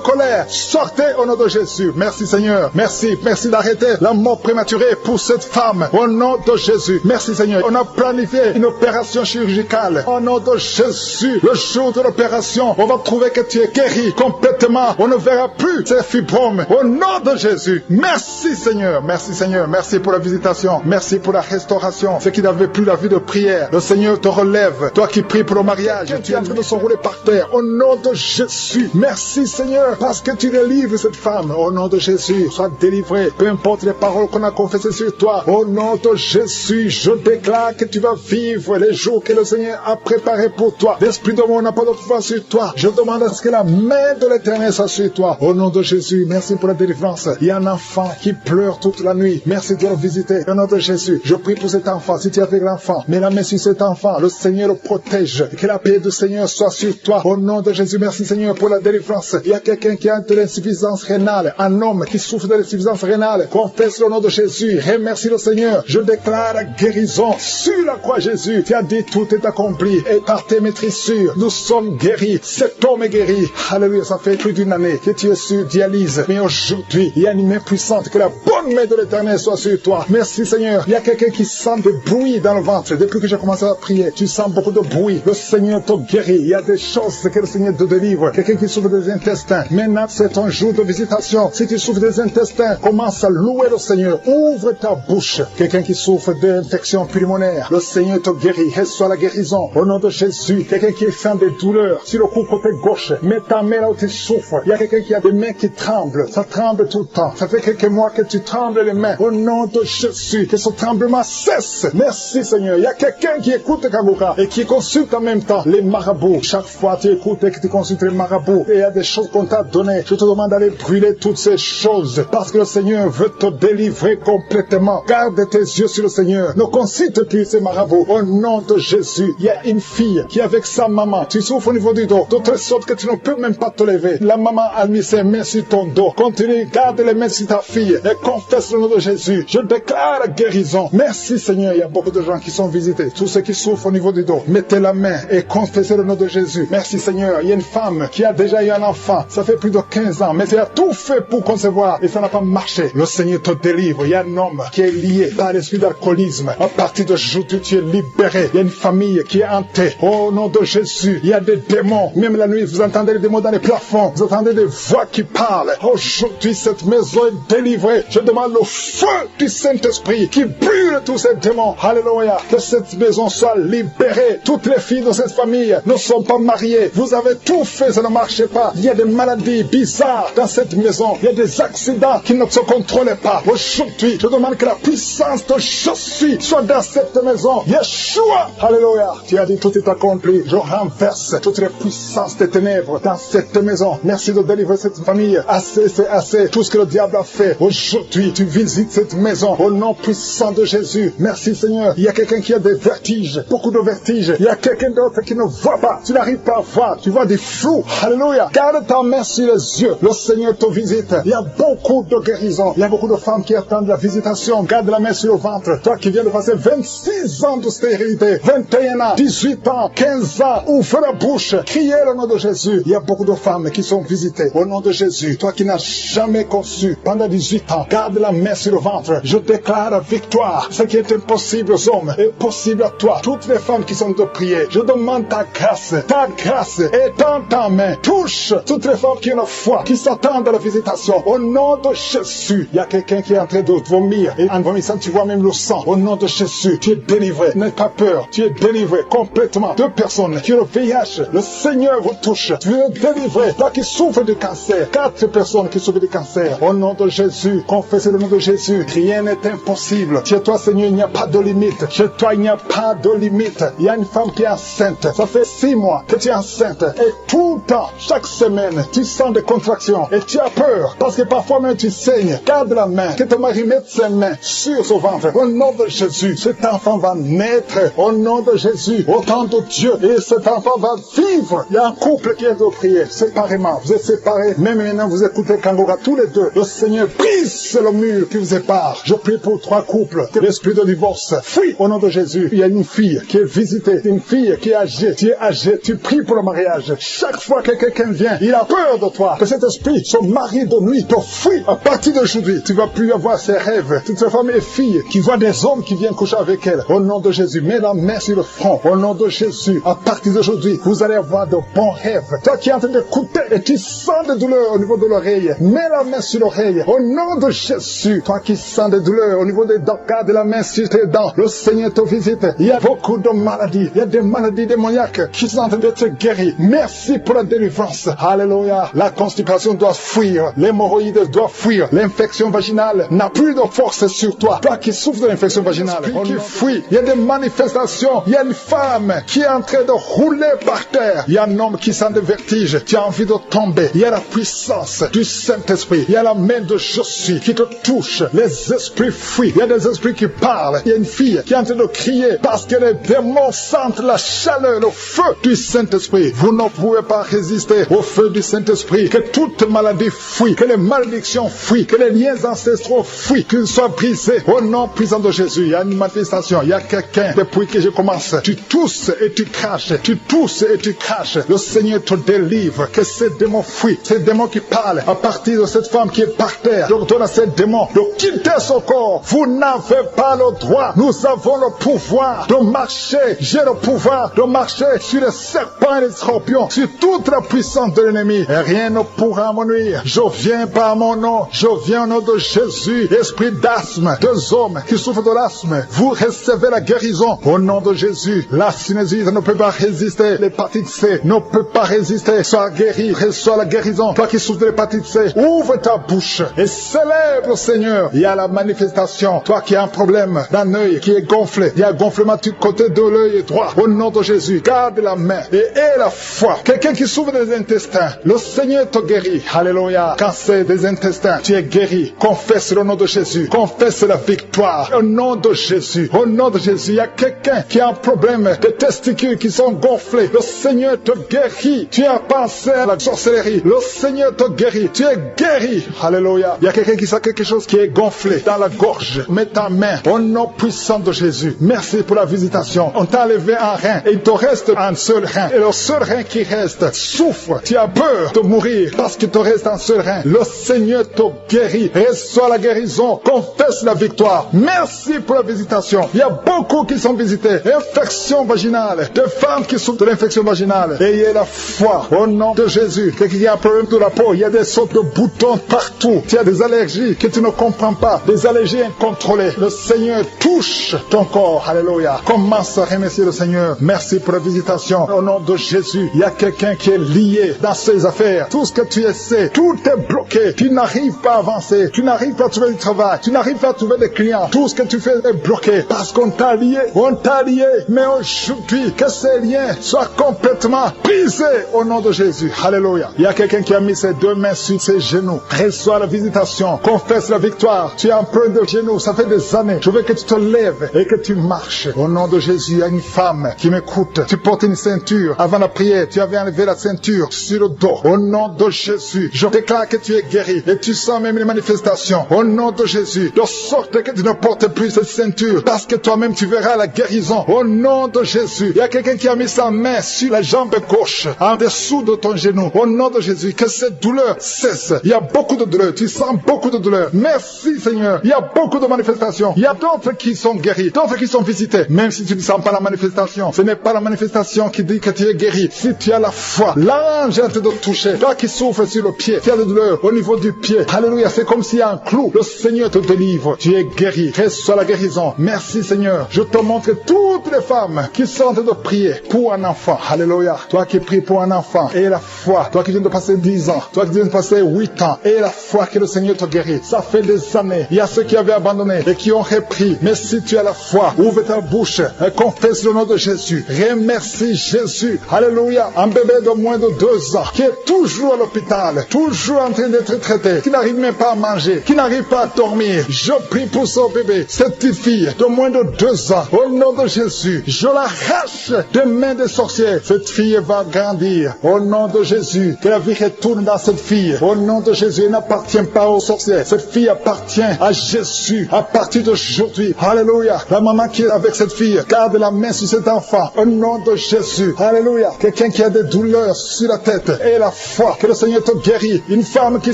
colère, sortez au nom de Jésus. Merci Seigneur. Merci d'arrêter la mort prématurée pour cette femme. Au nom de Jésus. Merci Seigneur. On a planifié une opération chirurgicale. Au nom de Jésus. Le jour de l'opération, on va trouver que tu es guéri complètement. On ne verra plus ces fibromes. Au nom de Jésus. Merci Seigneur. Merci Seigneur. Merci pour la visitation. Merci pour la restauration. Ceux qui n'avaient plus la vie de prière, le Seigneur te relève. Toi qui pries pour le mariage, tu es en train de s'enrouler par terre. Au nom de Jésus. Merci Seigneur, parce que tu délivres cette femme. Au nom de Jésus, sois délivré. Peu importe les paroles qu'on a confessées sur toi. Au nom de Jésus, je déclare que tu vas vivre les jours que le Seigneur a préparés pour toi. L'esprit de mort n'a pas de pouvoir sur toi. Je demande à ce que la main de l'Éternel soit sur toi. Au nom de Jésus, merci pour la délivrance. Il y a un enfant qui pleure toute la nuit. Merci de le visiter. Au nom de Jésus, je prie pour cet enfant. Si tu es avec l'enfant, mets la main sur cet enfant. Le Seigneur le protège. Que la paix du Seigneur soit sur toi. Au nom de Jésus, merci Seigneur pour la délivrance. Il y a quelqu'un qui a de l'insuffisance rénale. Un homme qui souffre de l'insuffisance rénale. Confesse le nom de Jésus. Remercie le Seigneur. Je déclare la guérison sur la croix Jésus. Tu as dit tout est accompli. Et par tes maîtrissures, nous sommes guéris. Cet homme est guéri. Alléluia, ça fait plus d'une année que tu es sur dialyse. Mais aujourd'hui, il y a une main puissante. Que la bonne main de l'Éternel soit sur toi. Merci Seigneur. Il y a quelqu'un qui sent des bruits dans le ventre. Depuis que j'ai commencé à prier, tu sens beaucoup de bruit. Le Seigneur te guérit. Il y a des choses que le Seigneur te délivre. Quelqu'un qui souffre des intestins. Maintenant, c'est ton jour de visitation. Si tu souffres des intestins, commence à louer le Seigneur. Ouvre ta bouche. Quelqu'un qui souffre d'infection pulmonaire, le Seigneur te guérit. Reçois la guérison. Au nom de Jésus. Quelqu'un qui sent des douleurs sur le cou côté gauche, mets ta main là où tu souffres. Il y a quelqu'un qui a des mains qui tremblent. Ça tremble tout le temps. Ça fait quelques mois que tu trembles les mains. Au nom de Jésus, que ce tremblement cesse. Merci Seigneur. Il y a quelqu'un qui écoute Kanguka et qui consulte en même temps les marabouts. Chaque fois tu écoutes et que tu consultes les marabouts, et il y a des choses qu'on t'a données. Je te demande d'aller brûler toutes ces choses, parce que le Seigneur veut te délivrer complètement. Garde tes yeux sur le Seigneur. Ne consulte plus ces marabouts. Au nom de Jésus, il y a une fille qui est avec sa maman. Tu souffres au niveau du dos, de telle sorte que tu ne peux même pas te lever. La maman a mis ses mains sur ton dos. Continue, garde les mains sur ta fille et confesse le nom de Jésus. Je déclare la guérison. Merci Seigneur. Il y a beaucoup de gens qui sont visités. Tous ceux qui souffrent au niveau du dos, mettez la main et confessez le nom de Jésus. Merci Seigneur. Il y a une femme qui a déjà eu un enfant. Ça fait plus de 15 ans, mais elle a tout fait pour concevoir et ça n'a pas marché. Le Seigneur te délivre. Il y a un homme qui est lié par l'esprit d'alcoolisme. À partir d'aujourd'hui, tu es libéré. Il y a une famille qui est hantée. Au nom de Jésus, il y a des démons. Même la nuit, vous entendez les démons dans les plafonds. Vous entendez des voix qui parlent. Aujourd'hui, aujourd'hui, cette maison est délivrée. Je demande le feu du Saint-Esprit qui brûle tous ces démons. Alléluia. Que cette maison soit libérée. Toutes les filles de cette famille ne sont pas mariées. Vous avez tout fait, ça ne marche pas. Il y a des maladies bizarres dans cette maison. Il y a des accidents qui ne se contrôlent pas. Aujourd'hui, je demande que la puissance de je suis soit dans cette maison. Yeshua. Alléluia. Tu as dit tout est accompli. Je renverse toutes les puissances des ténèbres dans cette maison. Merci de délivrer cette famille. Assez, c'est assez. Tout ce que le diable a fait. Aujourd'hui, tu visites cette maison au nom puissant de Jésus. Merci Seigneur. Il y a quelqu'un qui a des vertiges, beaucoup de vertiges. Il y a quelqu'un d'autre qui ne voit pas. Tu n'arrives pas à voir. Tu vois des flous. Alléluia. Garde ta main sur les yeux. Le Seigneur te visite. Il y a beaucoup de guérisons. Il y a beaucoup de femmes qui attendent la visitation. Garde la main sur le ventre. Toi qui viens de passer 26 ans de stérilité, 21 ans, 18 ans, 15 ans, ouvre la bouche. Criez le nom de Jésus. Il y a beaucoup de femmes qui sont visitées au nom de Jésus. Toi qui n'as jamais conçu pendant 18 ans, garde la main sur le ventre. Je déclare la victoire. Ce qui est impossible aux hommes est possible à toi. Toutes les femmes qui sont de prier, je demande ta grâce. Ta grâce est dans ta main. Touche toutes les femmes qui ont la foi, qui s'attendent à la visitation. Au nom de Jésus, il y a quelqu'un qui est en train de vomir. Et en vomissant, tu vois même le sang. Au nom de Jésus, tu es délivré. N'aie pas peur. Tu es délivré complètement. 2 personnes qui ont le VIH, le Seigneur vous touche. Tu es délivré. Toi qui souffres de cancer. 4 personnes qui souffrent de cancer. Au nom de Jésus, confessez le nom de Jésus. Rien n'est impossible. Chez toi, Seigneur, il n'y a pas de limite. Chez toi, il n'y a pas de limite. Il y a une femme qui est enceinte. Ça fait 6 mois que tu es enceinte. Et tout le temps, chaque semaine, tu sens des contractions. Et tu as peur. Parce que parfois même tu saignes. Garde la main. Que ton mari mette ses mains sur son ventre. Au nom de Jésus, cet enfant va naître. Au nom de Jésus, au temps de Dieu. Et cet enfant va vivre. Il y a un couple qui est de prier séparément. Vous êtes séparés. Même maintenant, vous écoutez Kangourka tous les deux. Le Seigneur brise le mur qui vous sépare. Je prie pour 3 couples. Que l'esprit de divorce fuit au nom de Jésus. Il y a une fille qui est visitée. Une fille qui est âgée. Tu es âgé. Tu pries pour le mariage. Chaque fois que quelqu'un vient, il a peur de toi. Que cet esprit, son mari de nuit, te fuit. À partir d'aujourd'hui, tu vas plus avoir ces rêves. Toutes ces femmes et filles qui voient des hommes qui viennent coucher avec elles. Au nom de Jésus, mets la main sur le front. Au nom de Jésus, à partir d'aujourd'hui, vous allez avoir de bons rêves. Toi qui es en train d'écouter et tu sens des douleurs au niveau de l'oreille, mets la main sur l'oreille. Au nom de Jésus, toi qui sens des douleurs au niveau des dents, garde la main sur tes dents. Le Seigneur te visite. Il y a beaucoup de maladies. Il y a des maladies démoniaques qui sont en train d'être guéries. Merci pour la délivrance. Alléluia. La constipation doit fuir. L'hémorroïde doit fuir. L'infection vaginale n'a plus de force sur toi. Toi qui souffres de l'infection vaginale, qui fuit. Il y a des manifestations. Il y a une femme qui est en train de rouler par terre. Il y a un homme qui sent des vertiges. Tu as envie de tomber. Il y a la puissance du Saint-Esprit. Il y a la main de Jésus qui te touche. Les esprits fuient. Il y a des esprits qui parlent. Il y a une fille qui est en train de crier parce que les démons sentent la chaleur, le feu du Saint-Esprit. Vous ne pouvez pas résister au feu du Saint-Esprit. Que toute maladie fuit. Que les malédictions fuient. Que les liens ancestraux fuient. Qu'ils soient brisés. Au nom puissant de Jésus. Il y a une manifestation. Il y a quelqu'un. Depuis que je commence, tu tousses et tu craches. Tu tousses et tu craches. Le Seigneur te délivre. Que ces démons fuient. Ces démons qui parlent à partir de cette femme qui est par terre. Je retourne à ces démons de quitter son corps. Vous n'avez pas le droit. Nous avons le pouvoir de marcher. J'ai le pouvoir de marcher sur les serpents et les scorpions, sur toute la puissance de l'ennemi. Et rien ne pourra me nuire. Je viens par mon nom. Je viens au nom de Jésus. Esprit d'asthme, 2 hommes qui souffrent de l'asthme, vous recevez la guérison au nom de Jésus. La sinusite ne peut pas résister. L'hépatite C ne peut pas résister. Sois guéri, reçois la guérison. Toi qui souffres de l'hépatite C, ouvre ta bouche et célèbre, Seigneur. Il y a la manifestation. Toi qui as un problème d'un œil qui est gonflé, il y a un gonflement du côté de l'œil droit. Au nom de Jésus, garde la main et aie la foi. Quelqu'un qui souffre des intestins, le Seigneur te guérit. Alléluia. Cancer des intestins, tu es guéri. Confesse le nom de Jésus. Confesse la victoire. Au nom de Jésus. Au nom de Jésus, il y a quelqu'un qui a un problème de testicules qui sont gonflés. Le Seigneur te guérit. Tu as pensé à la sorcellerie. Le Seigneur te guérit. Tu es guéri. Alléluia. Il y a quelqu'un qui sent quelque chose qui est gonflé dans la gorge. Mets ta main au nom puissant de Jésus. Merci pour la visitation. On t'a enlevé un rein et il te reste un seul rein. Et le seul rein qui reste souffre. Tu as peur de mourir parce qu'il te reste un seul rein. Le Seigneur te guérit. Reçois la guérison. Confesse la victoire. Merci pour la visitation. Il y a beaucoup qui sont visités. Infection vaginale. Des femmes qui souffrent de l'infection vaginale. Ayez la foi au nom de Jésus. Quelqu'un qui a un problème de la peau. Il y a des sortes de boutons boutons partout. Tu as des allergies que tu ne comprends pas, des allergies incontrôlées. Le Seigneur touche ton corps. Alléluia. Commence à remercier le Seigneur. Merci pour la visitation. Au nom de Jésus, il y a quelqu'un qui est lié dans ses affaires. Tout ce que tu essaies, tout est bloqué. Tu n'arrives pas à avancer. Tu n'arrives pas à trouver du travail. Tu n'arrives pas à trouver des clients. Tout ce que tu fais est bloqué parce qu'on t'a lié. On t'a lié. Mais aujourd'hui, que ces liens soient complètement brisés au nom de Jésus. Alléluia. Il y a quelqu'un qui a mis ses deux mains sur ses genoux. Reçois la visitation. Confesse la victoire. Tu es en plein de genoux. Ça fait des années. Je veux que tu te lèves et que tu marches. Au nom de Jésus, il y a une femme qui m'écoute. Tu portes une ceinture. Avant la prière, tu avais enlevé la ceinture sur le dos. Au nom de Jésus, je déclare que tu es guéri. Et tu sens même les manifestations. Au nom de Jésus, de sorte que tu ne portes plus cette ceinture. Parce que toi-même, tu verras la guérison. Au nom de Jésus, il y a quelqu'un qui a mis sa main sur la jambe gauche, en dessous de ton genou. Au nom de Jésus, que cette douleur cesse. Il y a beaucoup de douleur. Tu sens beaucoup de douleur. Merci Seigneur. Il y a beaucoup de manifestations. Il y a d'autres qui sont guéris, d'autres qui sont visités. Même si tu ne sens pas la manifestation, ce n'est pas la manifestation qui dit que tu es guéri. Si tu as la foi, l'ange est en train de toucher. Toi qui souffres sur le pied, tu as de douleur au niveau du pied. Alléluia, c'est comme s'il y a un clou. Le Seigneur te délivre. Tu es guéri. Reçois la guérison. Merci Seigneur. Je te montre toutes les femmes qui sont en train de prier pour un enfant. Alléluia. Toi qui pries pour un enfant, et la foi. Toi qui viens de passer 10 ans, toi qui viens de passer 8 ans, et la foi que le Seigneur te guérit. Ça fait des années. Il y a ceux qui avaient abandonné et qui ont repris. Mais si tu as la foi, ouvre ta bouche et confesse le nom de Jésus. Remercie Jésus. Alléluia. Un bébé de moins de 2 ans qui est toujours à l'hôpital, toujours en train d'être traité, qui n'arrive même pas à manger, qui n'arrive pas à dormir. Je prie pour ce bébé, cette petite fille de moins de 2 ans. Au nom de Jésus, je l'arrache des mains des sorciers. Cette fille va grandir. Au nom de Jésus, que la vie retourne dans cette fille. Au nom de Jésus, elle n'appartient pas aux sorciers. Cette fille appartient à Jésus. À partir d'aujourd'hui, alléluia. La maman qui est avec cette fille, garde la main sur cet enfant. Au nom de Jésus, alléluia. Quelqu'un qui a des douleurs sur la tête et la foi, que le Seigneur te guérit. Une femme qui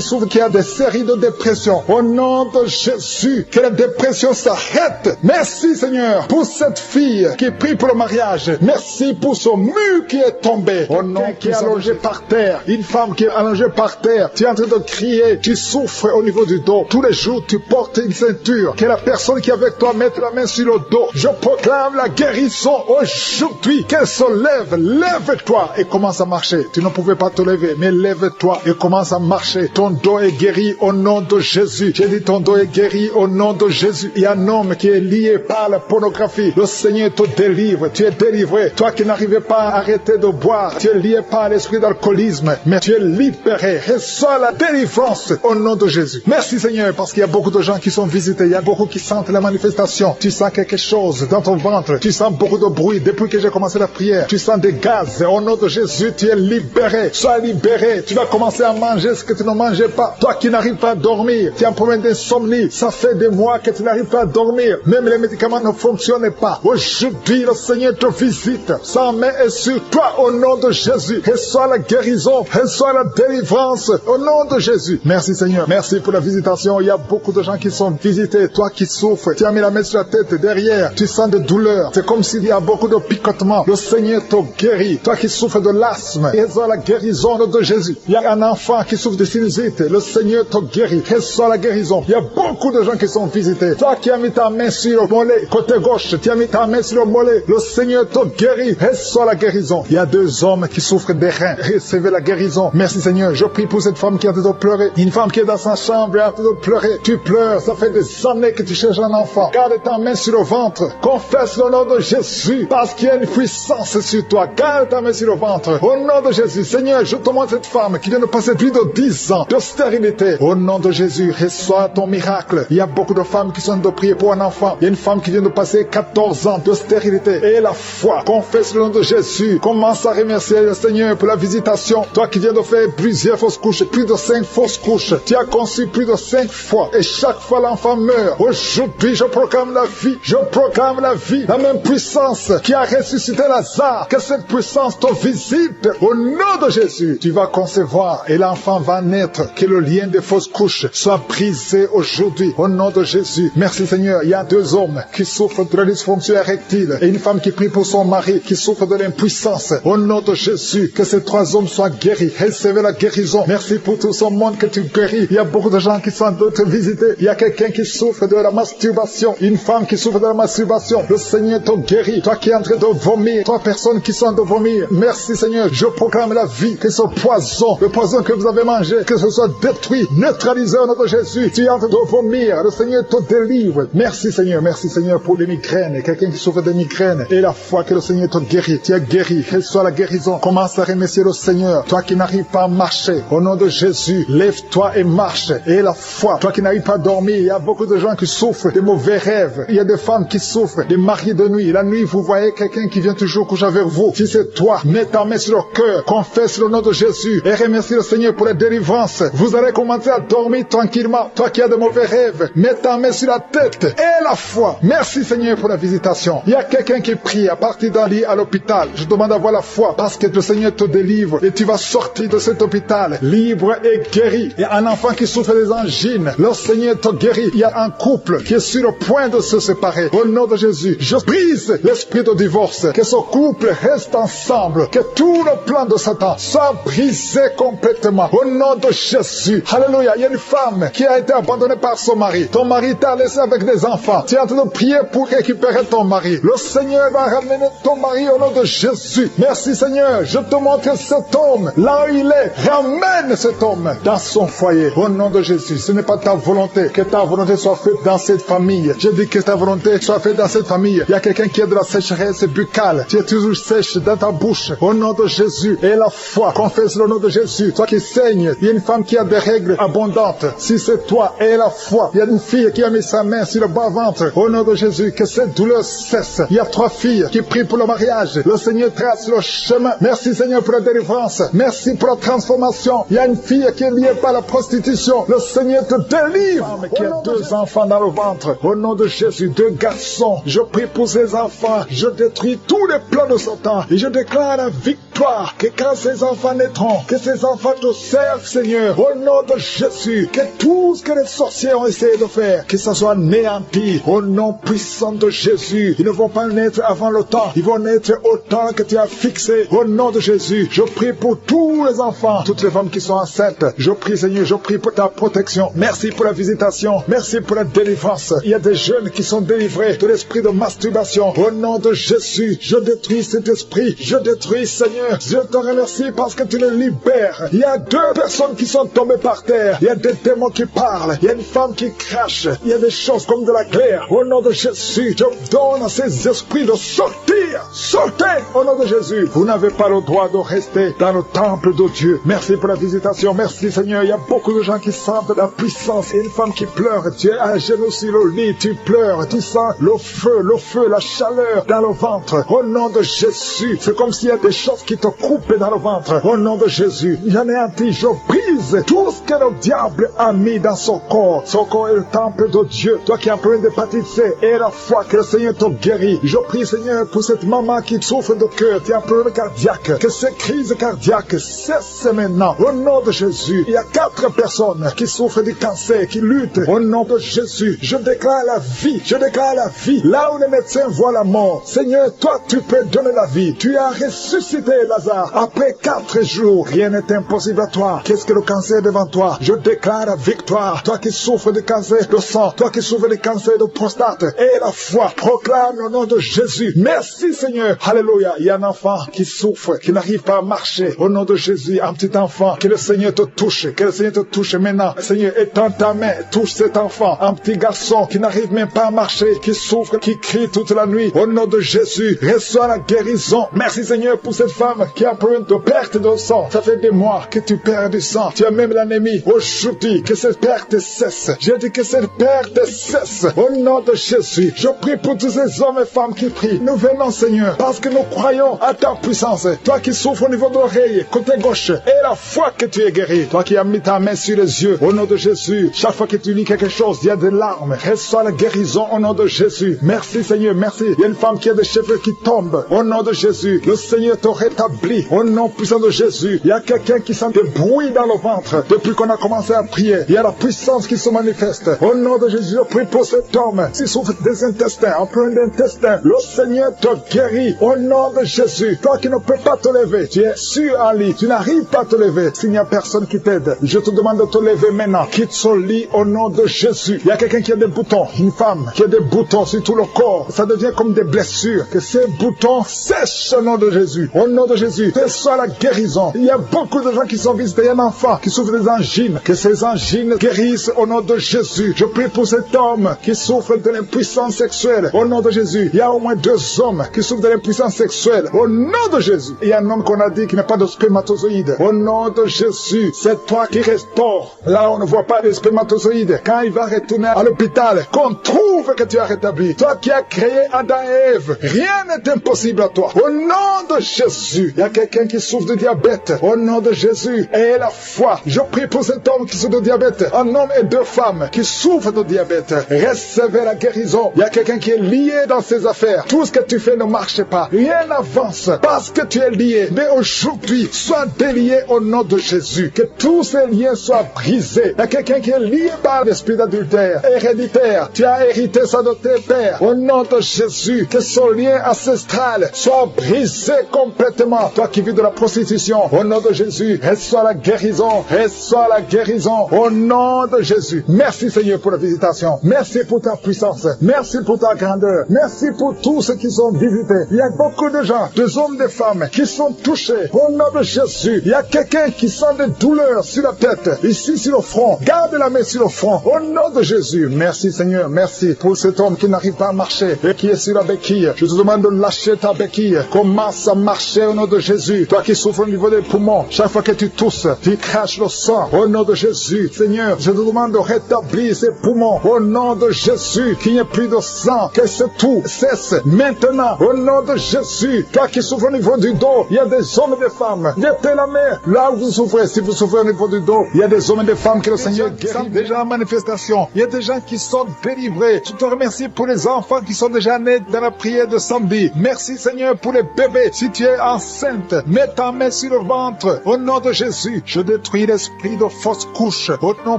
souffre, qui a des séries de dépression. Au nom de Jésus, que la dépression s'arrête. Merci Seigneur pour cette fille qui prie pour le mariage. Merci pour son mur qui est tombé. Au nom qui est allongé par terre. Une femme qui est allongée par terre. Tu es en train de crier. Tu souffres au niveau du dos. Tous les jours, tu portes une ceinture. Que la personne qui est avec toi mette la main sur le dos. Je proclame la guérison aujourd'hui. Qu'elle se lève. Lève-toi et commence à marcher. Tu ne pouvais pas te lever, mais lève-toi et commence à marcher. Ton dos est guéri au nom de Jésus. J'ai dit ton dos est guéri au nom de Jésus. Il y a un homme qui est lié par la pornographie. Le Seigneur te délivre. Tu es délivré. Toi qui n'arrivais pas à arrêter de boire, tu es lié par l'esprit d'alcoolisme, mais tu es libéré. Reçois la délivrance au nom de Jésus. Merci Seigneur, parce qu'il y a beaucoup de gens qui sont visités. Il y a beaucoup qui sentent la manifestation. Tu sens quelque chose dans ton ventre. Tu sens beaucoup de bruit depuis que j'ai commencé la prière. Tu sens des gaz. Au nom de Jésus, tu es libéré. Sois libéré. Tu vas commencer à manger ce que tu ne mangeais pas. Toi qui n'arrives pas à dormir, tu as un problème d'insomnie. Ça fait des mois que tu n'arrives pas à dormir. Même les médicaments ne fonctionnent pas. Aujourd'hui, le Seigneur te visite. Sa main est sur toi au nom de Jésus. Reçois la guérison. Reçois la délivrance au nom de Jésus. Merci Seigneur. Merci pour la visitation. Il y a beaucoup de gens qui sont visités. Toi qui souffres, tu as mis la main sur la tête derrière. Tu sens des douleurs. C'est comme s'il y a beaucoup de picotements. Le Seigneur te guérit. Toi qui souffres de l'asthme, reçois la guérison de Jésus. Il y a un enfant qui souffre de sinusite. Le Seigneur te guérit. Reçois la guérison. Il y a beaucoup de gens qui sont visités. Toi qui as mis ta main sur le mollet, côté gauche, tu as mis ta main sur le mollet. Le Seigneur te guérit. Reçois la guérison. Il y a 2 hommes qui souffrent des reins. Recevez la guérison. Merci Seigneur. Je prie pour cette femme qui est en train de pleurer. Une femme qui est dans sa chambre et en train de pleurer. Tu pleures. Ça fait des années que tu cherches un enfant. Garde ta main sur le ventre. Confesse le nom de Jésus. Parce qu'il y a une puissance sur toi. Garde ta main sur le ventre. Au nom de Jésus. Seigneur, je te montre cette femme qui vient de passer plus de 10 ans de stérilité. Au nom de Jésus, reçois ton miracle. Il y a beaucoup de femmes qui sont de prier pour un enfant. Il y a une femme qui vient de passer 14 ans de stérilité. Et la foi. Confesse le nom de Jésus. Commence à remercier le Seigneur pour la visitation. Toi qui viens de faire plusieurs fausses couches, plus de 5 fausses couches. Tu as conçu plus de 5 fois. Et chaque fois l'enfant meurt. Aujourd'hui, je proclame la vie. Je proclame la vie. La même puissance qui a ressuscité Lazare. Que cette puissance te visite. Au nom de Jésus, tu vas concevoir et l'enfant va naître. Que le lien des fausses couches soit brisé aujourd'hui. Au nom de Jésus. Merci Seigneur. Il y a 2 hommes qui souffrent de la dysfonction érectile et une femme qui prie pour son mari qui souffre de l'impuissance. Au nom de Jésus, que ces 3 hommes soient guéris. Recevez la guérison. Merci pour tout ce monde que tu guéris. Il y a beaucoup de gens qui sont en train de te visiter. Il y a quelqu'un qui souffre de la masturbation, une femme qui souffre de la masturbation. Le Seigneur te guérit. Toi qui es en train de vomir, trois personnes qui sont en train de vomir. Merci Seigneur, je proclame la vie, que ce poison, le poison que vous avez mangé, que ce soit détruit, neutralisé au nom de Jésus. Tu es en train de vomir, le Seigneur te délivre. Merci Seigneur pour les migraines. Quelqu'un qui souffre de migraines, et la foi que le Seigneur te guérit. Tu es guéri, quelle soit la guérison. Commence à remercier le Seigneur. Toi qui n'arrives pas à marcher, au nom de Jésus, lève-toi et marche. Et la foi, toi qui n'arrives pas à dormir, il y a beaucoup de gens qui souffrent de mauvais rêves. Il y a des femmes qui souffrent des maris de nuit. La nuit, vous voyez quelqu'un qui vient toujours coucher avec vous. Si c'est toi, mets ta main sur le cœur, confesse le nom de Jésus et remercie le Seigneur pour la délivrance. Vous allez commencer à dormir tranquillement. Toi qui as de mauvais rêves, mets ta main sur la tête et la foi. Merci Seigneur pour la visitation. Il y a quelqu'un qui prie à partir d'un lit à l'hôpital. Je demande à voir la foi parce que le Seigneur te délivre et tu vas sortir de cet hôpital libre et guéri. Il y a un enfant qui souffre des angines. Le Seigneur te guérit. Il y a un couple qui est sur le point de se séparer. Au nom de Jésus, je brise l'esprit de divorce. Que ce couple reste ensemble. Que tout le plan de Satan soit brisé complètement. Au nom de Jésus. Alléluia. Il y a une femme qui a été abandonnée par son mari. Ton mari t'a laissé avec des enfants. Tu es en train de prier pour récupérer ton mari. Le Seigneur va ramener ton mari au nom de Jésus. Merci Seigneur. Je te montre cet homme. Là où il est, ramène cet homme dans son foyer. Au nom de Jésus. Ce n'est pas ta volonté. Que ta volonté soit faite dans cette famille. Je dis que ta volonté soit faite dans cette famille. Il y a quelqu'un qui a de la sécheresse buccale. Tu es toujours sèche dans ta bouche. Au nom de Jésus. Et la foi. Confesse le nom de Jésus. Toi qui saignes. Il y a une femme qui a des règles abondantes. Si c'est toi et la foi. Il y a une fille qui a mis sa main sur le bas-ventre. Au nom de Jésus. Que cette douleur cesse. Il y a 3 filles qui prient pour le mariage. Le Seigneur trace le chemin. Merci Seigneur pour la délivrance. Merci pour la transformation. Il y a une fille qui est liée par la prostitution. Le Seigneur te délivre. Qui a 2 enfants dans le ventre. Au nom de Jésus, 2 garçons. Je prie pour ces enfants. Je détruis tous les plans de Satan. Et je déclare la victoire. Que quand ces enfants naîtront, que ces enfants te servent, Seigneur. Au nom de Jésus. Que tout ce que les sorciers ont essayé de faire, que ça soit néanti. Au nom puissant de Jésus. Ils ne vont pas naître avant le temps. Ils vont naître au temps que tu as fixé. Au nom de Jésus. Je prie pour tous les enfants, toutes les femmes qui sont enceintes. Je prie, Seigneur, je prie pour ta protection. Merci pour la visitation. Merci pour la délivrance. Il y a des jeunes qui sont délivrés de l'esprit de masturbation. Au nom de Jésus, je détruis cet esprit. Je détruis, Seigneur. Je te remercie parce que tu les libères. Il y a 2 personnes qui sont tombées par terre. Il y a des démons qui parlent. Il y a une femme qui crache. Il y a des choses comme de la glaire. Au nom de Jésus, je donne à ces esprits de sortir. Sortez au nom de Jésus. Vous n'avez pas le droit de rester dans le temple de Dieu. Merci pour la visitation. Merci Seigneur. Il y a beaucoup de gens qui sentent la puissance. Il y a une femme qui pleure. Tu es à genoux sur le lit. Tu pleures. Tu sens le feu, la chaleur dans le ventre. Au nom de Jésus. C'est comme s'il y a des choses qui te coupent dans le ventre. Au nom de Jésus. J'en ai dit, je brise tout ce que le diable a mis dans son corps. Son corps est le temple de Dieu. Toi qui as un problème d'hépatite C et la foi que le Seigneur te guérit. Je prie Seigneur pour cette maman qui souffre de cœur. Tu as un problème cardiaque. Que ces crises cardiaques cessent maintenant. Au nom de Jésus. Il y a 4 personnes qui souffrent du cancer, qui luttent. Au nom de Jésus. Je déclare la vie. Je déclare la vie. Là où les médecins voient la mort. Seigneur, toi tu peux donner la vie. Tu as ressuscité Lazare. Après 4 jours, rien n'est impossible à toi. Qu'est-ce que le cancer devant toi? Je déclare la victoire. Toi qui souffres de cancer de sang. Toi qui souffres de cancer de prostate. Et la foi. Proclame le nom de Jésus. Merci Seigneur. Alléluia. Il y a un enfant qui souffre, qui n'arrive pas à marcher. Au nom de Jésus, un petit enfant. Que le Seigneur te touche. Que le Seigneur te touche maintenant. Seigneur, étends ta main. Touche cet enfant. Un petit garçon qui n'arrive même pas à marcher. Qui souffre, qui crie toute la nuit. Au nom de Jésus, reçois la guérison. Merci Seigneur pour cette femme qui a un problème de perte de sang. Ça fait des mois que tu perds du sang. Tu as même l'anémie. Aujourd'hui, que cette perte cesse. Je dis que cette perte cesse. Au nom de Jésus, je prie pour tous ces hommes et femmes qui prient. Nous venons Seigneur, parce que nous croyons à ta puissance. Toi qui souffres au niveau de l'oreille, côté gauche, et la foi que tu es guéri. Toi qui as mis ta main sur les yeux. Au nom de Jésus, chaque fois que tu lis quelque chose, il y a des larmes. Reçois la guérison au nom de Jésus. Merci Seigneur, merci. Il y a une femme qui a des cheveux qui tombent. Au nom de Jésus, le Seigneur te rétablit. Au nom puissant de Jésus, il y a quelqu'un qui sent des bruits dans le ventre. Depuis qu'on a commencé à prier, il y a la puissance qui se manifeste. Au nom de Jésus, je prie pour cet homme qui souffre des intestins, un problème d'intestin. Le Seigneur te guérit. Au nom de Jésus, toi qui ne peux pas te lever, tu es sur un lit, tu n'arrives pas à te lever. S'il n'y a personne qui t'aide, t'aide. Je te demande de te lever maintenant. Quitte son lit au nom de Jésus. Il y a quelqu'un qui a des boutons, une femme qui a des boutons sur tout le corps. Ça devient comme des blessures. Que ces boutons sèchent au nom de Jésus. Au nom de Jésus, que ce soit la guérison. Il y a beaucoup de gens qui sont visités. Il y a un enfant qui souffre des angines. Que ces angines guérissent au nom de Jésus. Je prie pour cet homme qui souffre de l'impuissance sexuelle. Au nom de Jésus. Il y a au moins 2 hommes qui souffrent de l'impuissance sexuelle. Au nom de Jésus. Il y a un homme qu'on a dit qui n'a pas de spermatozoïdes. Au nom de Jésus, c'est toi qui restaure. Là, on ne voit pas de spermatozoïdes. Quand il va retourner à l'hôpital, qu'on trouve que tu as rétabli. Toi qui as créé Adam et Ève, rien n'est impossible à toi. Au nom de Jésus, il y a quelqu'un qui souffre de diabète. Au nom de Jésus, aie la foi. Je prie pour cet homme qui souffre de diabète. Un homme et 2 femmes qui souffrent de diabète. Recevez la guérison. Il y a quelqu'un qui est lié dans ses affaires. Tout ce que tu fais ne marche pas. Rien n'avance parce que tu es lié. Mais aujourd'hui, sois délié au nom de Jésus. Que tous ces liens soient brisés. Il y a quelqu'un qui est lié par l'esprit d'adultère, héréditaire. Tu as hérité ça de tes pères. Au nom de Jésus, que son lien ancestral soit brisé complètement. Toi qui vis de la prostitution, au nom de Jésus, reçois la guérison. Reçois la guérison. Au nom de Jésus. Merci Seigneur pour la visitation. Merci pour ta puissance. Merci pour ta grandeur. Merci pour tous ceux qui sont visités. Il y a beaucoup de gens, des hommes, des femmes, qui sont touchés. Au nom de Jésus, il y a quelqu'un qui sent des douleurs sur la tête, ici sur le front. Garde la main sur le front. Au nom de Jésus. Merci Seigneur. Merci pour cet homme qui n'arrive pas à marcher et qui est sur la béquille. Je te demande de lâcher ta béquille. Commence à marcher au nom de Jésus. Toi qui souffres au niveau des poumons, chaque fois que tu tousses, tu craches le sang. Au nom de Jésus. Seigneur, je te demande de rétablir ces poumons. Au nom de Jésus, qu'il n'y ait plus de sang. Que ce tout cesse maintenant. Au nom de Jésus. Toi qui souffres au niveau du dos, il y a des hommes et des femmes. Mettez la main là où vous souffrez. Si vous souffrez au niveau du dos, il y a des hommes et des femmes que le Seigneur guérit déjà en manifestation. Il y a des gens qui sont délivrés. Je te remercie pour les enfants qui sont déjà nés dans la prière de samedi. Merci Seigneur pour les bébés. Si tu es enceinte, mets ta main sur le ventre. Au nom de Jésus, je détruis l'esprit de fausse couche. Au nom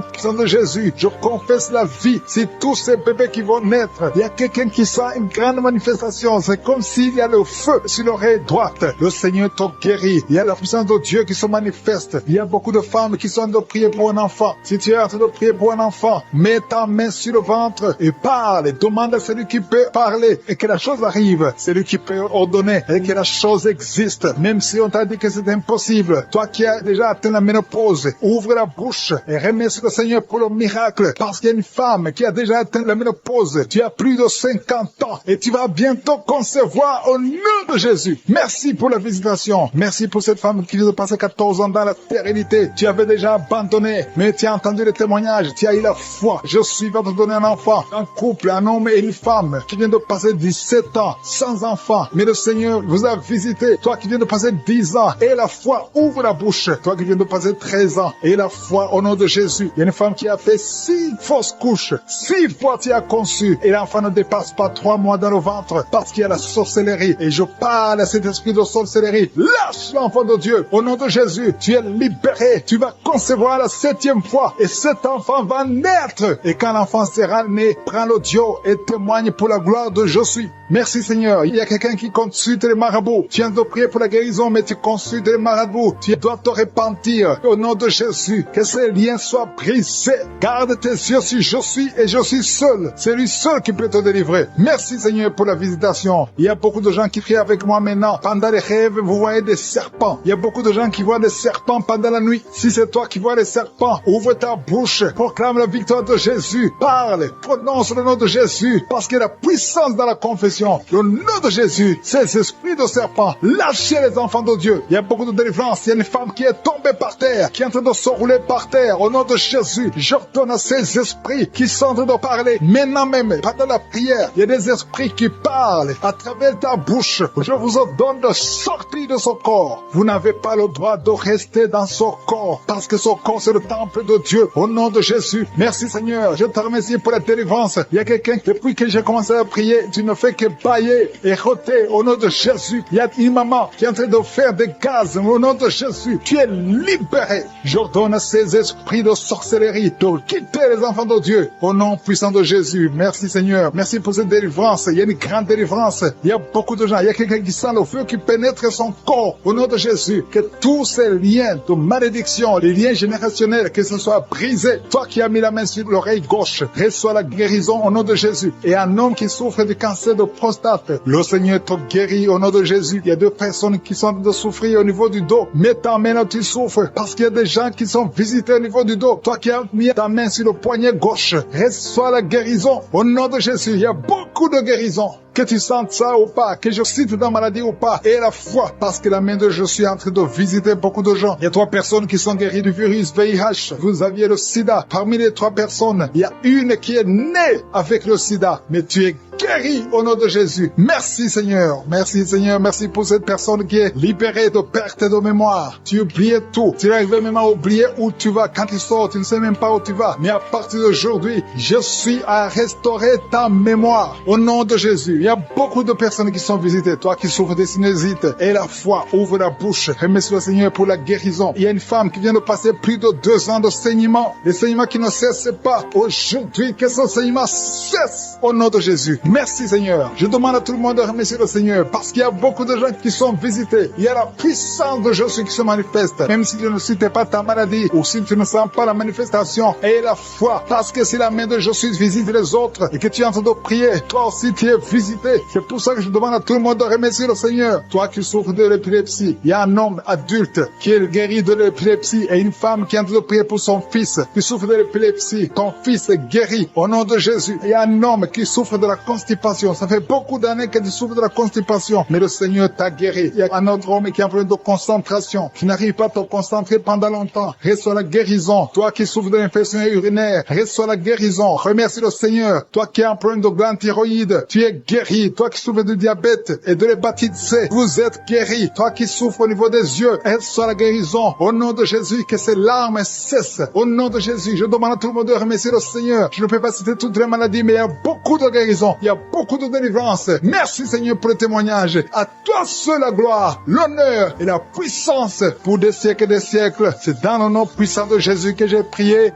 puissant de Jésus, je confesse la vie. Si tous ces bébés qui vont naître, il y a quelqu'un qui sent une grande manifestation. C'est comme s'il y a le feu sur l'oreille droite. Le Seigneur te guérit. Il y a la puissance de Dieu qui se manifeste. Il y a beaucoup de femmes qui sont en train de prier pour un enfant. Si tu es en train de prier pour un enfant, mets ta main sur le ventre et parle. Demande à celui qui peut parler et que la chose arrive. Celui qui peut ordonner et que la chose existe. Même si on t'a dit que c'est impossible. Toi qui as déjà atteint la ménopause, ouvre la bouche et remercie le Seigneur pour le miracle. Parce qu'il y a une femme qui a déjà atteint la ménopause. Tu as plus de 50 ans et tu vas bientôt concevoir au nom de Jésus. Merci pour la visitation. Merci pour cette femme qui vient de passer 14 ans dans la stérilité. Tu avais déjà abandonné, mais tu as entendu le témoignage. Tu as eu la foi. Je suis va te donner un enfant, un couple, un homme et une femme qui vient de passer 17 ans sans enfant. Mais le Seigneur vous a visité. Toi qui viens de passer 10 ans et la foi, ouvre la bouche. Toi qui viens de passer 13 ans et la foi au nom de Jésus. Il y a une femme qui a fait 6 fausses couches. 6 fois tu as conçu et l'enfant ne dépasse pas 3 mois dans le ventre parce qu'il y a la sorcellerie. Et je parle à cet esprit de sorcellerie. Lâche l'enfant de Dieu. Au nom de Jésus, tu es libéré. Tu vas concevoir la 7e fois et cet enfant va naître. Et quand l'enfant sera né, prends l'audio et témoigne pour la gloire de Je suis. Merci Seigneur. Il y a quelqu'un qui consulte les marabouts. Tu viens de prier pour la guérison, mais tu consultes les marabouts. Tu dois te repentir au nom de Jésus. Que ces liens soient brisés. Garde tes yeux sur Je suis et je suis seul. C'est lui seul qui peut te délivrer. Merci Seigneur pour la visitation. Il y a beaucoup de gens qui prient avec moi maintenant. Pendant les rêves, vous voyez des serpents. Il y a beaucoup de gens qui voient des serpents pendant la nuit. Si c'est toi qui vois les serpents, ouvre ta bouche. Proclame la victoire de Jésus. Parle. Prononce le nom de Jésus. Parce qu'il y a la puissance dans la confession. Le nom de Jésus, ces esprits de serpent, lâchez les enfants de Dieu. Il y a beaucoup de délivrance. Il y a une femme qui est tombée par terre, qui est en train de se rouler par terre. Au nom de Jésus, j'ordonne à ces esprits qui sont en train de parler. Maintenant même, pendant la prière, il y a des esprits qui parlent à travers ta bouche. Je vous ordonne de sortir de son corps. Vous n'avez pas le droit de rester dans son corps, parce que son corps c'est le temple de Dieu. Au nom de Jésus, merci Seigneur. Je te remercie pour la délivrance. Il y a quelqu'un, depuis que j'ai commencé à prier, tu ne fais que bailler et rôter au nom de Jésus. Il y a une maman qui est en train de faire des gaz au nom de Jésus. Tu es libéré. J'ordonne à ces esprits de sorcellerie de quitter les enfants de Dieu au nom puissant de Jésus. Merci Seigneur. Merci pour cette délivrance. Il y a une grande délivrance. Il y a beaucoup de gens. Il y a quelqu'un qui sent le feu qui pénètre son corps au nom de Jésus. Que tous ces liens de malédiction malédiction, les liens générationnels, que ce soit brisé. Toi qui as mis la main sur l'oreille gauche, reçois la guérison au nom de Jésus. Et un homme qui souffre du cancer de prostate, le Seigneur te guérit au nom de Jésus. Il y a 2 personnes qui sont en train de souffrir au niveau du dos. Mets ta main là, tu souffres, parce qu'il y a des gens qui sont visités au niveau du dos. Toi qui as mis ta main sur le poignet gauche, reçois la guérison au nom de Jésus. Il y a beaucoup de guérisons. Que tu sentes ça ou pas, que je cite dans maladie ou pas, et la foi, parce que la main de Jésus est en train de visiter beaucoup de gens. Il y a 3 personnes qui sont guéries du virus VIH. Vous aviez le sida. Parmi les 3 personnes, il y a une qui est née avec le sida, mais tu es guéri au nom de Jésus. Merci Seigneur. Merci Seigneur. Merci pour cette personne qui est libérée de perte de mémoire. Tu oubliais tout. Tu arrives même à oublier où tu vas. Quand tu sors, tu ne sais même pas où tu vas. Mais à partir d'aujourd'hui, je suis à restaurer ta mémoire au nom de Jésus. Il y a beaucoup de personnes qui sont visitées. Toi qui souffres de sinusite, et la foi, ouvre la bouche. Remercie le Seigneur pour la guérison. Il y a une femme qui vient de passer plus de 2 ans de saignement. Les saignements qui ne cessent pas. Aujourd'hui, que ce saignement cesse au nom de Jésus. Merci Seigneur. Je demande à tout le monde de remercier le Seigneur parce qu'il y a beaucoup de gens qui sont visités. Il y a la puissance de Jésus qui se manifeste. Même si tu ne cites pas ta maladie ou si tu ne sens pas la manifestation, et la foi. Parce que si la main de Jésus visite les autres et que tu es en train de prier, toi aussi tu es visité. C'est pour ça que je demande à tout le monde de remercier le Seigneur. Toi qui souffres de l'épilepsie, il y a un homme adulte qui est guéri de l'épilepsie et une femme qui est en train de prier pour son fils qui souffre de l'épilepsie. Ton fils est guéri au nom de Jésus. Il y a un homme qui souffre de la constipation. Ça fait beaucoup d'années que tu souffres de la constipation, mais le Seigneur t'a guéri. Il y a un autre homme qui a un problème de concentration, qui n'arrive pas à te concentrer pendant longtemps. Reçois la guérison. Toi qui souffres de l'infection urinaire, reçois la guérison. Remercie le Seigneur. Toi qui as un problème de glande thyroïde, tu es guéri. Toi qui souffres de diabète et de l'hépatite C, vous êtes guéri. Toi qui souffres au niveau des yeux, reçois la guérison. Au nom de Jésus, que ces larmes cessent. Au nom de Jésus, je demande à tout le monde de remercier le Seigneur. Je ne peux pas citer toutes les maladies, mais il y a beaucoup de guérisons. Il y a beaucoup de délivrance. Merci Seigneur pour le témoignage. À toi seul la gloire, l'honneur et la puissance pour des siècles et des siècles. C'est dans le nom puissant de Jésus que j'ai prié.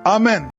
Amen.